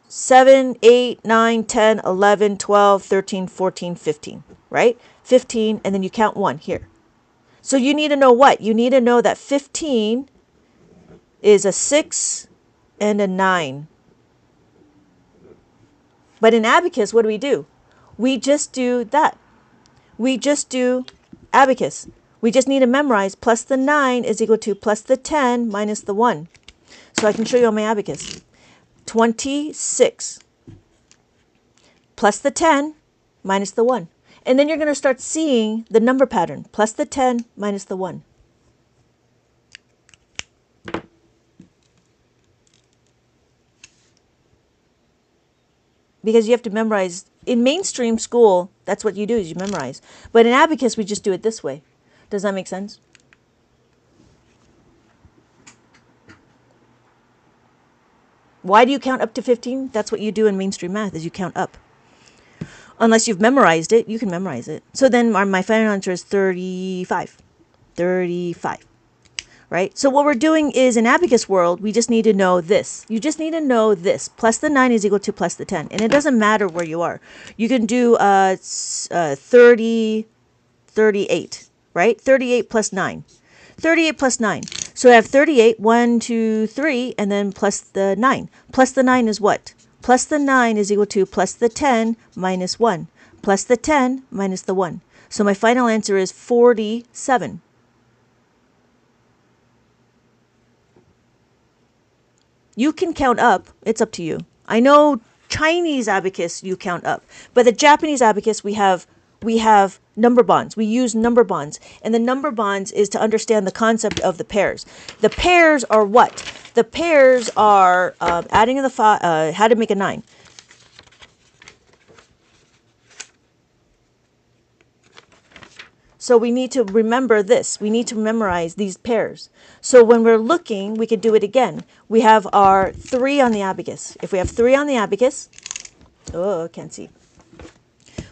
7, 8, 9, 10, 11, 12, 13, 14, 15, right? 15, and then you count 1 here. So you need to know what? You need to know that 15 is a 6 and a 9. But in Abacus, what do? We just do that. We just do Abacus. We just need to memorize plus the 9 is equal to plus the 10 minus the 1. So I can show you on my Abacus. 26 plus the 10 minus the 1. And then you're going to start seeing the number pattern. Plus the 10 minus the 1. Because you have to memorize. In mainstream school, that's what you do, is you memorize. But in Abacus, we just do it this way. Does that make sense? Why do you count up to 15? That's what you do in mainstream math, is you count up. Unless you've memorized it, you can memorize it. So then my final answer is 35. 35. Right? So what we're doing is, in Abacus world, we just need to know this. You just need to know this. Plus the 9 is equal to plus the 10. And it doesn't matter where you are. You can do 38. Right? 38 plus 9. 38 plus 9. So I have 38, 1, 2, 3, and then plus the 9. Plus the 9 is what? Plus the 9 is equal to plus the 10 minus 1. Plus the 10 minus the 1. So my final answer is 47. You can count up. It's up to you. I know Chinese abacus you count up, but the Japanese abacus we have number bonds. We use number bonds, and the number bonds is to understand the concept of the pairs. The pairs are what? The pairs are adding the how to make a 9. So we need to remember this. We need to memorize these pairs. So when we're looking, we could do it again. We have our 3 on the abacus. If we have 3 on the abacus, oh, can't see.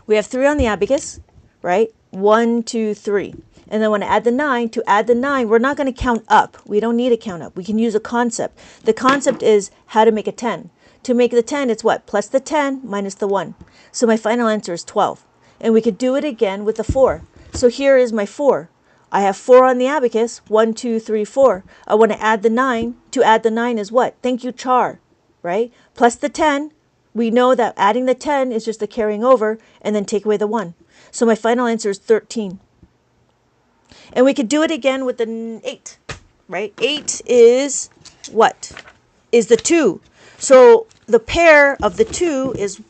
We have 3 on the abacus, right? 1, 2, 3. And then when I add the 9, to add the 9, we're not going to count up. We don't need to count up. We can use a concept. The concept is how to make a 10. To make the 10, it's what? Plus the 10 minus the 1. So my final answer is 12. And we could do it again with the 4. So here is my 4. I have 4 on the abacus. 1, 2, 3, 4. I want to add the 9. To add the 9 is what? Thank you, char. Right? Plus the 10. We know that adding the 10 is just the carrying over, and then take away the 1. So my final answer is 13. And we could do it again with the 8, right? 8 is what? Is the 2. So the pair of the 2 is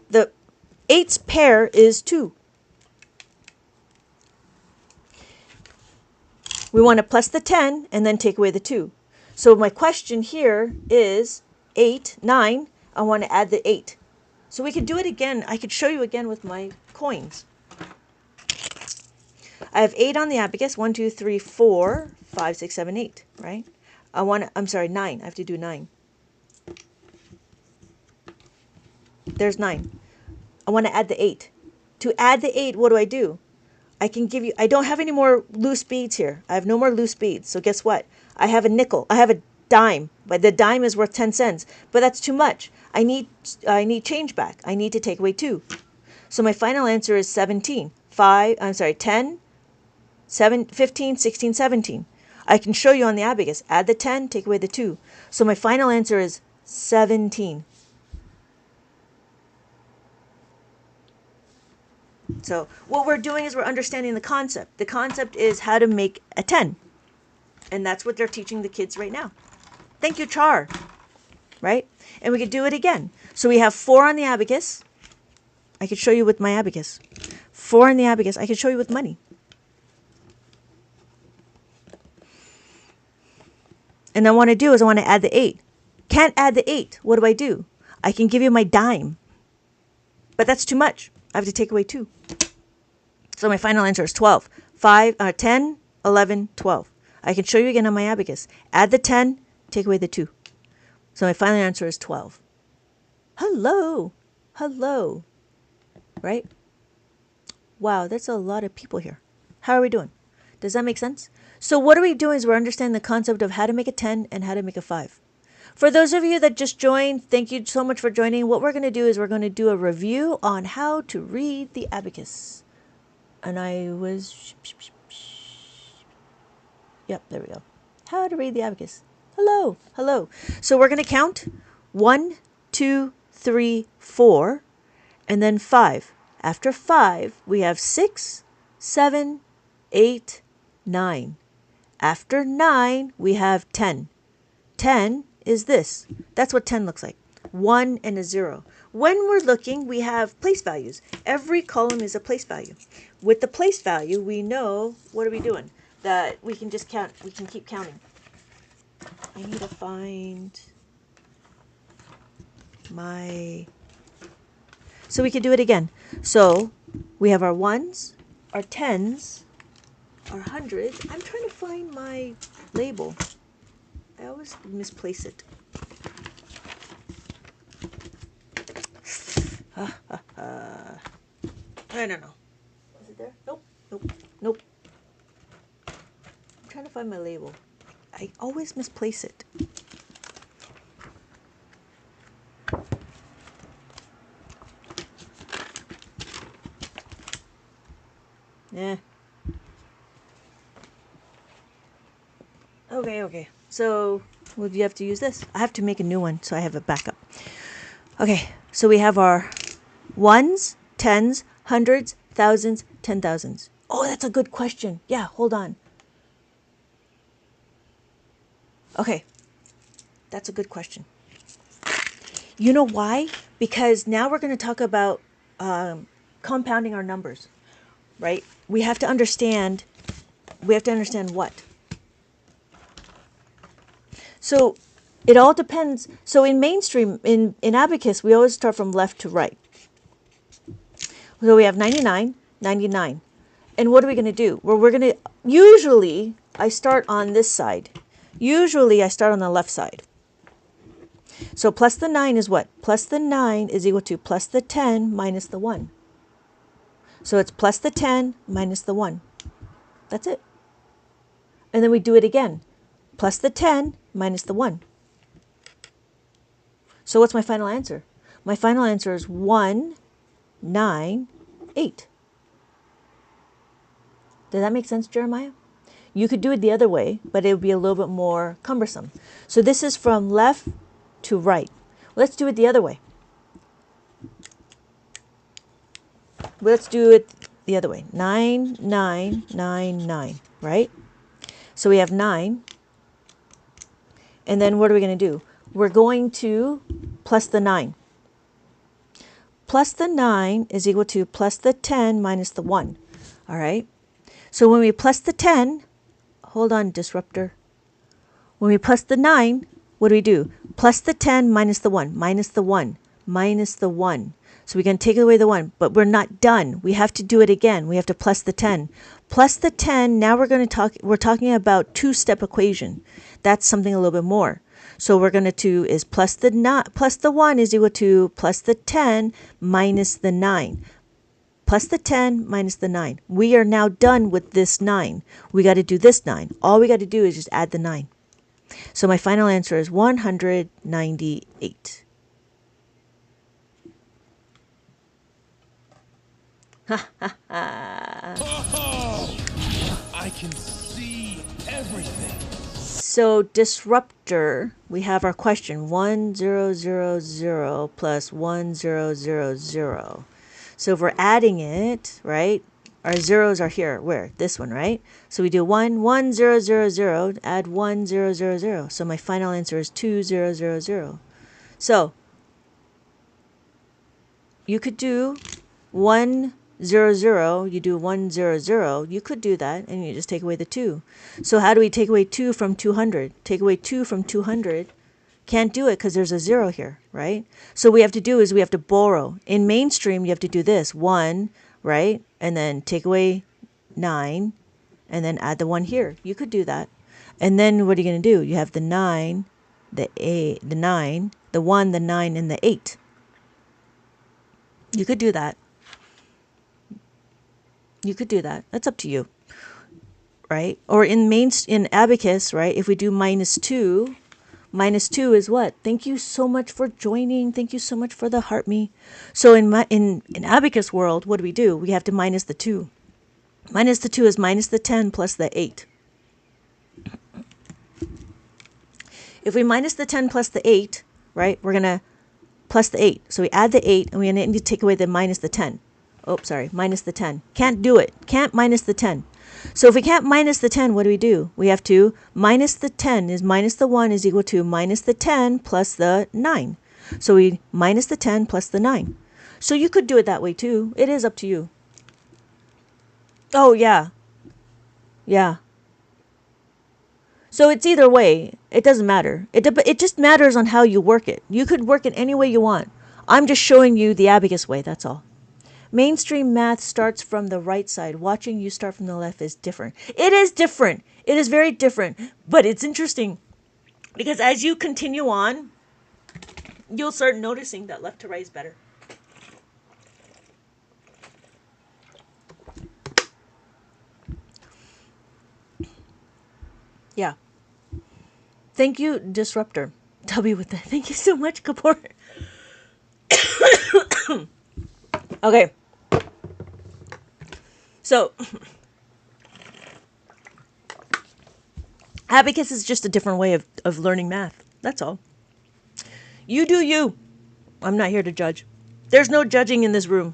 the 8's pair is 2. We want to plus the 10 and then take away the 2. So my question here is 8, 9. I want to add the 8. So we could do it again. I could show you again with my coins. I have 8 on the abacus. 1, 2, 3, 4, 5, 6, 7, 8, right? I'm sorry, 9. I have to do 9. There's 9. I want to add the 8. To add the 8, what do? I can give you, I don't have any more loose beads here. I have no more loose beads. So guess what? I have a nickel. I have a dime, but the dime is worth 10 cents. But that's too much. I need change back. I need to take away 2. So my final answer is 17. 10, 7, 15, 16, 17. I can show you on the abacus. Add the 10, take away the 2. So my final answer is 17. So what we're doing is we're understanding the concept. The concept is how to make a 10. And that's what they're teaching the kids right now. Thank you, Char. Right? And we could do it again. So we have 4 on the abacus. I could show you with my abacus. 4 on the abacus. I could show you with money. And I want to do is I want to add the 8. Can't add the 8. What do? I can give you my dime. But that's too much. I have to take away 2. So my final answer is 12. 10, 11, 12. I can show you again on my abacus. Add the 10, take away the 2. So my final answer is 12. Hello. Hello. Right? Wow, that's a lot of people here. How are we doing? Does that make sense? So what are we doing is we're understanding the concept of how to make a 10 and how to make a 5. For those of you that just joined, thank you so much for joining. What we're going to do is we're going to do a review on how to read the abacus. And yep, there we go. How to read the abacus. Hello, hello. So we're going to count 1, 2, 3, 4, and then 5. After 5, we have 6, 7, 8, 9. After 9, we have 10. 10 is this. That's what 10 looks like. 1 and a 0. When we're looking, we have place values. Every column is a place value. With the place value, we know, what are we doing? That we can just count. We can keep counting. I need to find my... So we could do it again. So we have our 1s, our 10s, our 100s. I'm trying to find my label. I always misplace it. I don't know. Is it there? Nope. Nope. Nope. I'm trying to find my label. I always misplace it. Yeah. Okay. So, well, you have to use this. I have to make a new one so I have a backup. Okay, so we have our ones, tens, hundreds, thousands, 10,000s. Oh, that's a good question. Yeah, hold on. Okay, that's a good question. You know why? Because now we're going to talk about compounding our numbers, right? We have to understand what. So it all depends. So in mainstream, in Abacus, we always start from left to right. So we have 99, 99. And what are we going to do? Well, we're going to, usually I start on this side. Usually I start on the left side. So plus the 9 is what? Plus the 9 is equal to plus the 10 minus the 1. So it's plus the 10 minus the 1. That's it. And then we do it again. Plus the 10 minus the 1. So what's my final answer? My final answer is 1, 9, 8. Does that make sense, Jeremiah? You could do it the other way, but it would be a little bit more cumbersome. So this is from left to right. Let's do it the other way. Let's do it the other way. 9, 9, 9, 9, right? So we have 9. And then what are we going to do? We're going to plus the 9. Plus the 9 is equal to plus the 10 minus the 1. All right? So when we plus the 10, hold on, disruptor. When we plus the 9, what do we do? Plus the 10 minus the 1, minus the 1, minus the 1. So we can take away the 1, but we're not done. We have to do it again. We have to plus the 10. Plus the 10, now we're talking about two-step equation. That's something a little bit more. So we're going to do is plus the 1 is equal to plus the 10 minus the 9. Plus the 10 minus the 9. We are now done with this 9. We got to do this 9. All we got to do is just add the 9. So my final answer is 198. Oh, I can see everything. So disruptor, we have our question 1000 plus 1000. So if we're adding it, right? Our zeros are here. Where? This one, right? So we do 1000, add 1000. So my final answer is 2000. So you could do 100, you do 100. You could do that, and you just take away the 2. So how do we take away 2 from 200? Take away 2 from 200. Can't do it because there's a 0 here, right? So what we have to do is we have to borrow. In mainstream, you have to do this. 1, right? And then take away 9, and then add the 1 here. You could do that. And then what are you going to do? You have the 9, the 8, the 9, the 1, the 9, and the 8. You could do that. You could do that. That's up to you, right? Or in Abacus, right? If we do minus 2 is what? Thank you so much for joining. Thank you so much for the heart me. So in Abacus world, what do? We have to minus the 2. Minus the 2 is minus the 10 plus the 8. If we minus the 10 plus the 8, right? We're going to plus the 8. So we add the 8, and we need to take away the minus the 10. Oh, sorry, minus the 10. Can't do it. Can't minus the 10. So if we can't minus the 10, what do? We have to minus the 10 is minus the 1 is equal to minus the 10 plus the 9. So we minus the 10 plus the 9. So you could do it that way too. It is up to you. Oh, yeah. Yeah. So it's either way. It doesn't matter. It just matters on how you work it. You could work it any way you want. I'm just showing you the Abacus way, that's all. Mainstream math starts from the right side. Watching you start from the left is different. It is different. It is very different. But it's interesting because as you continue on, you'll start noticing that left to right is better. Yeah. Thank you, Disruptor. W with that. Thank you so much, Kapoor. Okay. So, Abacus is just a different way of learning math. That's all. You do you. I'm not here to judge. There's no judging in this room.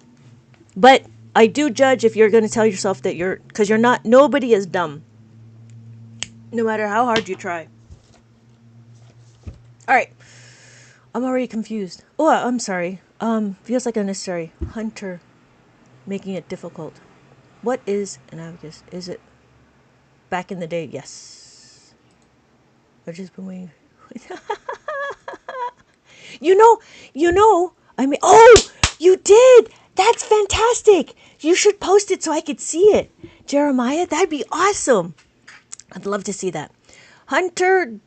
But I do judge if you're going to tell yourself that because you're not, nobody is dumb. No matter how hard you try. All right. I'm already confused. Oh, I'm sorry. Feels like unnecessary. Hunter. Making it difficult. What is an abacus? Is it back in the day? Yes. I've just been waiting. You know, I mean, oh, you did. That's fantastic. You should post it so I could see it. Jeremiah, that'd be awesome. I'd love to see that. Hunter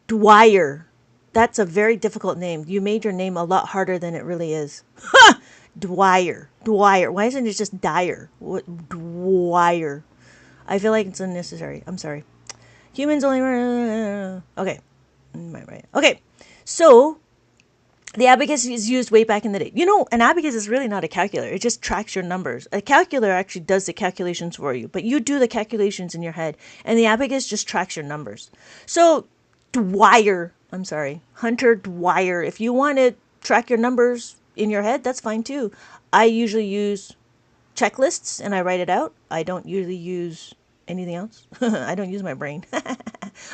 Dwyer. That's a very difficult name. You made your name a lot harder than it really is. Dwyer. Why isn't it just Dyer? Dwyer. I feel like it's unnecessary. I'm sorry. Humans only... Okay. Right. Okay. So, the abacus is used way back in the day. You know, an abacus is really not a calculator. It just tracks your numbers. A calculator actually does the calculations for you, but you do the calculations in your head, and the abacus just tracks your numbers. So, Hunter Dwyer. If you want to track your numbers in your head, that's fine too. I usually use checklists and I write it out. I don't usually use anything else. I don't use my brain.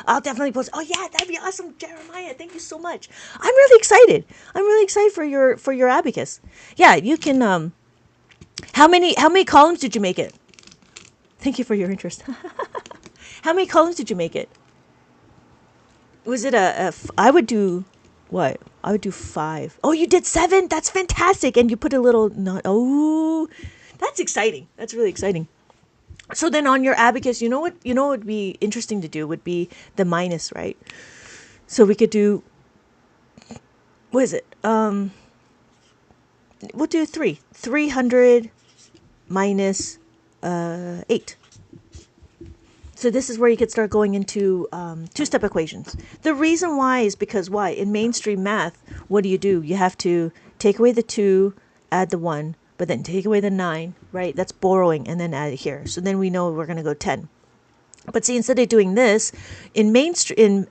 I'll definitely post. Oh yeah, that'd be awesome, Jeremiah. Thank you so much. I'm really excited. For your abacus. Yeah, you can. How many columns did you make it? Thank you for your interest. How many columns did you make it? Was it I would do what? I would do 5. Oh, you did 7? That's fantastic. And you put a little oh, that's exciting. That's really exciting. So then on your abacus, you know what would be interesting to do would be the minus, right? So we could do, what is it? We'll do 3. 300 minus 8. So this is where you could start going into two-step equations. The reason why is because why? In mainstream math, what do? You have to take away the 2, add the 1, but then take away the 9, right? That's borrowing, and then add it here. So then we know we're going to go 10. But see, instead of doing this, in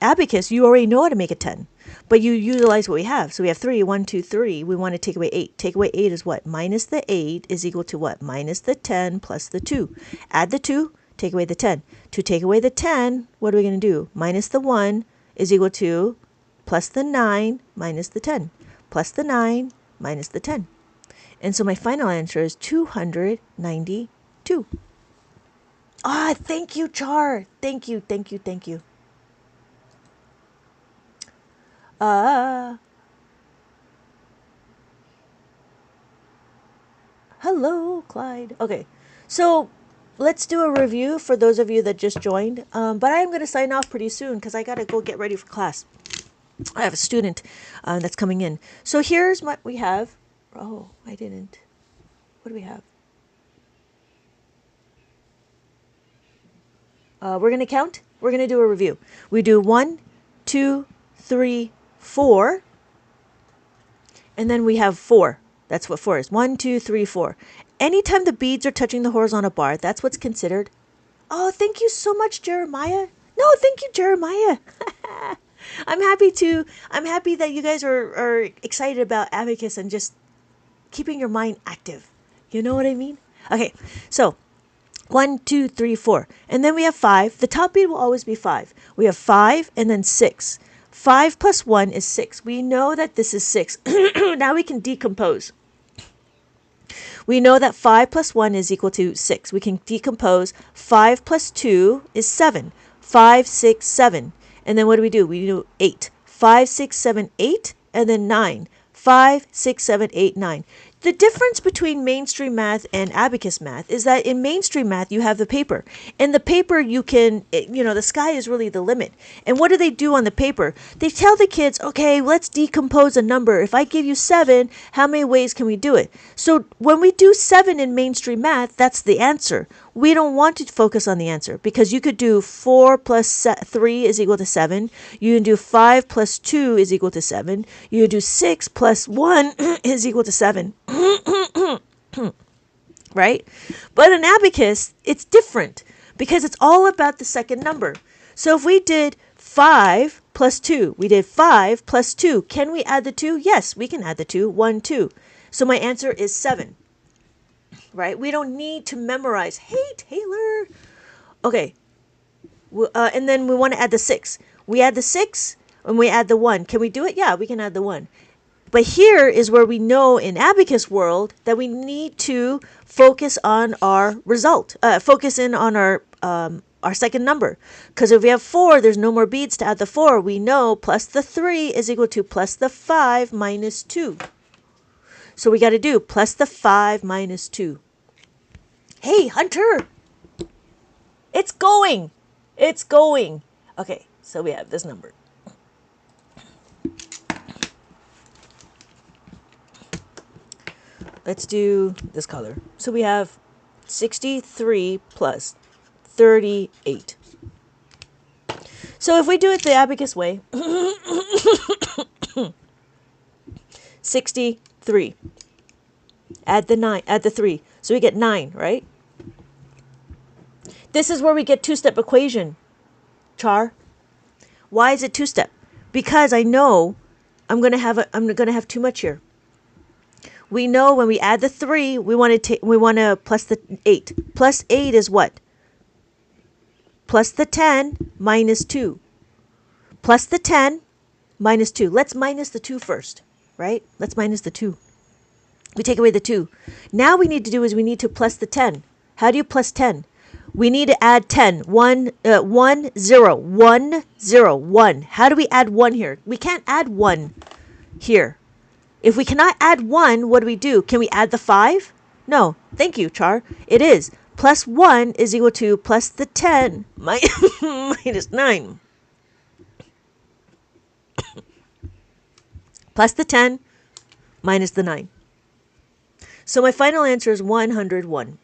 abacus, you already know how to make a 10. But you utilize what we have. So we have 3, 1, 2, 3. We want to take away 8. Take away 8 is what? Minus the 8 is equal to what? Minus the 10 plus the 2. Add the 2, take away the 10. To take away the 10, what are we going to do? Minus the 1 is equal to plus the 9 minus the 10. Plus the 9 minus the 10. And so my final answer is 292. Ah, thank you, Char. Thank you. Hello, Clyde. Okay, so let's do a review for those of you that just joined. But I am going to sign off pretty soon because I got to go get ready for class. I have a student that's coming in. So here's what we have. Oh, I didn't. What do we have? We're going to count. We're going to do a review. We do 1, 2, 3, 4. And then we have 4. That's what 4 is. 1, 2, 3, 4. Anytime the beads are touching the horizontal bar, that's what's considered. Oh, thank you so much, Jeremiah. No, thank you, Jeremiah. I'm happy that you guys are excited about abacus and just keeping your mind active. You know what I mean? Okay, so 1, 2, 3, 4. And then we have 5. The top bead will always be 5. We have 5 and then 6. 5 plus 1 is 6. We know that this is 6. Now we can decompose. We know that 5 plus 1 is equal to 6. We can decompose 5 plus 2 is 7. 5, 6, 7. And then what do? We do 8. 5, 6, 7, 8, and then 9. 5, 6, 7, 8, 9. The difference between mainstream math and abacus math is that in mainstream math, you have the paper. In the paper, you can, the sky is really the limit. And what do they do on the paper? They tell the kids, okay, let's decompose a number. If I give you 7, how many ways can we do it? So when we do 7 in mainstream math, that's the answer. We don't want to focus on the answer because you could do 4 plus 3 is equal to 7. You can do 5 plus 2 is equal to 7. You can do 6 plus 1 is equal to 7. Right? But in abacus, it's different because it's all about the second number. So if we did 5 plus 2, we did 5 plus 2. Can we add the 2? Yes, we can add the 2. 1, 2. So my answer is 7. Right? We don't need to memorize. Hey, Taylor. Okay. And then we want to add the 6. We add the 6 and we add the 1. Can we do it? Yeah, we can add the 1. But here is where we know in Abacus world that we need to focus on our result. Focus in on our second number. Because if we have 4, there's no more beads to add the 4. We know plus the 3 is equal to plus the 5 minus 2. So we got to do plus the 5 minus 2. Hey, Hunter! It's going! It's going! Okay, so we have this number. Let's do this color. So we have 63 plus 38. So if we do it the Abacus way, 63. Add the 3. So we get 9, right? This is where we get two-step equation, Char. Why is it two-step? Because I know I'm going to have too much here. We know when we add the 3, we want to plus the 8. Plus 8 is what? Plus the 10 minus 2. Plus the 10 minus 2. Let's minus the 2 first, right? Let's minus the 2. We take away the 2. Now we need to do is we need to plus the 10. How do you plus 10? We need to add 10. 1, 0. 1, 0. 1. How do we add 1 here? We can't add 1 here. If we cannot add 1, what do we do? Can we add the 5? No. Thank you, Char. It is. Plus 1 is equal to plus the 10 minus 9. Plus the 10 minus the 9. So my final answer is 101.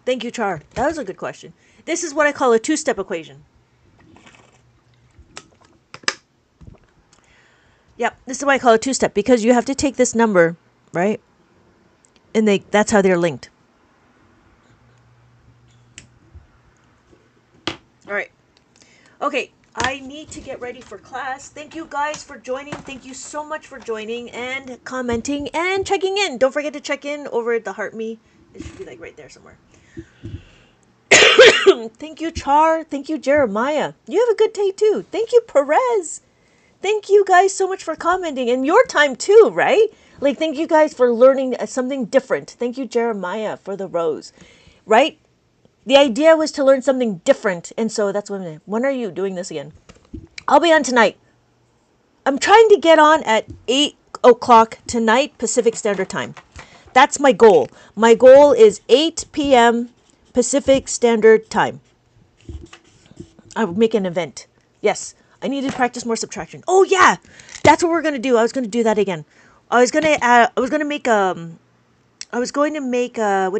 Thank you, Char. That was a good question. This is what I call a two-step equation. Yep, this is why I call it two-step, because you have to take this number, right? And that's how they're linked. All right. Okay, I need to get ready for class. Thank you guys for joining. Thank you so much for joining and commenting and checking in. Don't forget to check in over at the Heart Me. It should be like right there somewhere. Thank you, Char. Thank you, Jeremiah. You have a good day too. Thank you, Perez. Thank you guys so much for commenting, and your time too, right? Like, thank you guys for learning something different. Thank you, Jeremiah, for the rose, right? The idea was to learn something different, and so that's when are you doing this again? I'll be on tonight. I'm trying to get on at 8 o'clock tonight, Pacific Standard Time. That's my goal. My goal is 8 p.m. Pacific Standard Time. I will make an event. Yes. I need to practice more subtraction. Oh yeah, that's what we're gonna do. I was gonna do that again. I was gonna make what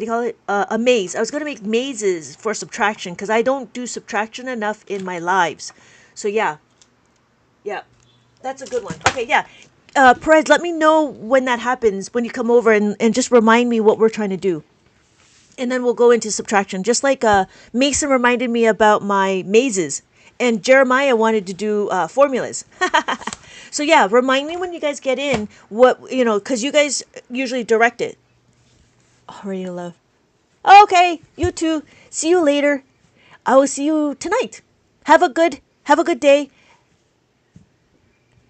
do you call it? A maze. I was gonna make mazes for subtraction because I don't do subtraction enough in my lives. So yeah, that's a good one. Okay, yeah. Perez, let me know when that happens, when you come over, and just remind me what we're trying to do. And then we'll go into subtraction. Just like Mason reminded me about my mazes. And Jeremiah wanted to do formulas. So yeah, remind me when you guys get in because you guys usually direct it. Already love. Okay, you too. See you later. I will see you tonight. Have a good day.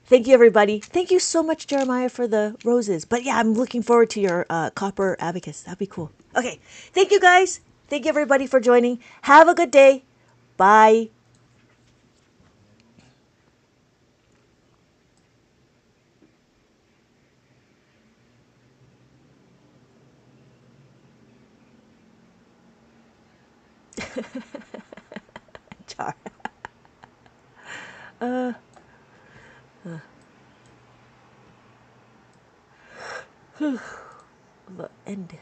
Thank you, everybody. Thank you so much, Jeremiah, for the roses. But yeah, I'm looking forward to your copper abacus. That'd be cool. Okay, thank you guys. Thank you, everybody, for joining. Have a good day. Bye. Char. The end.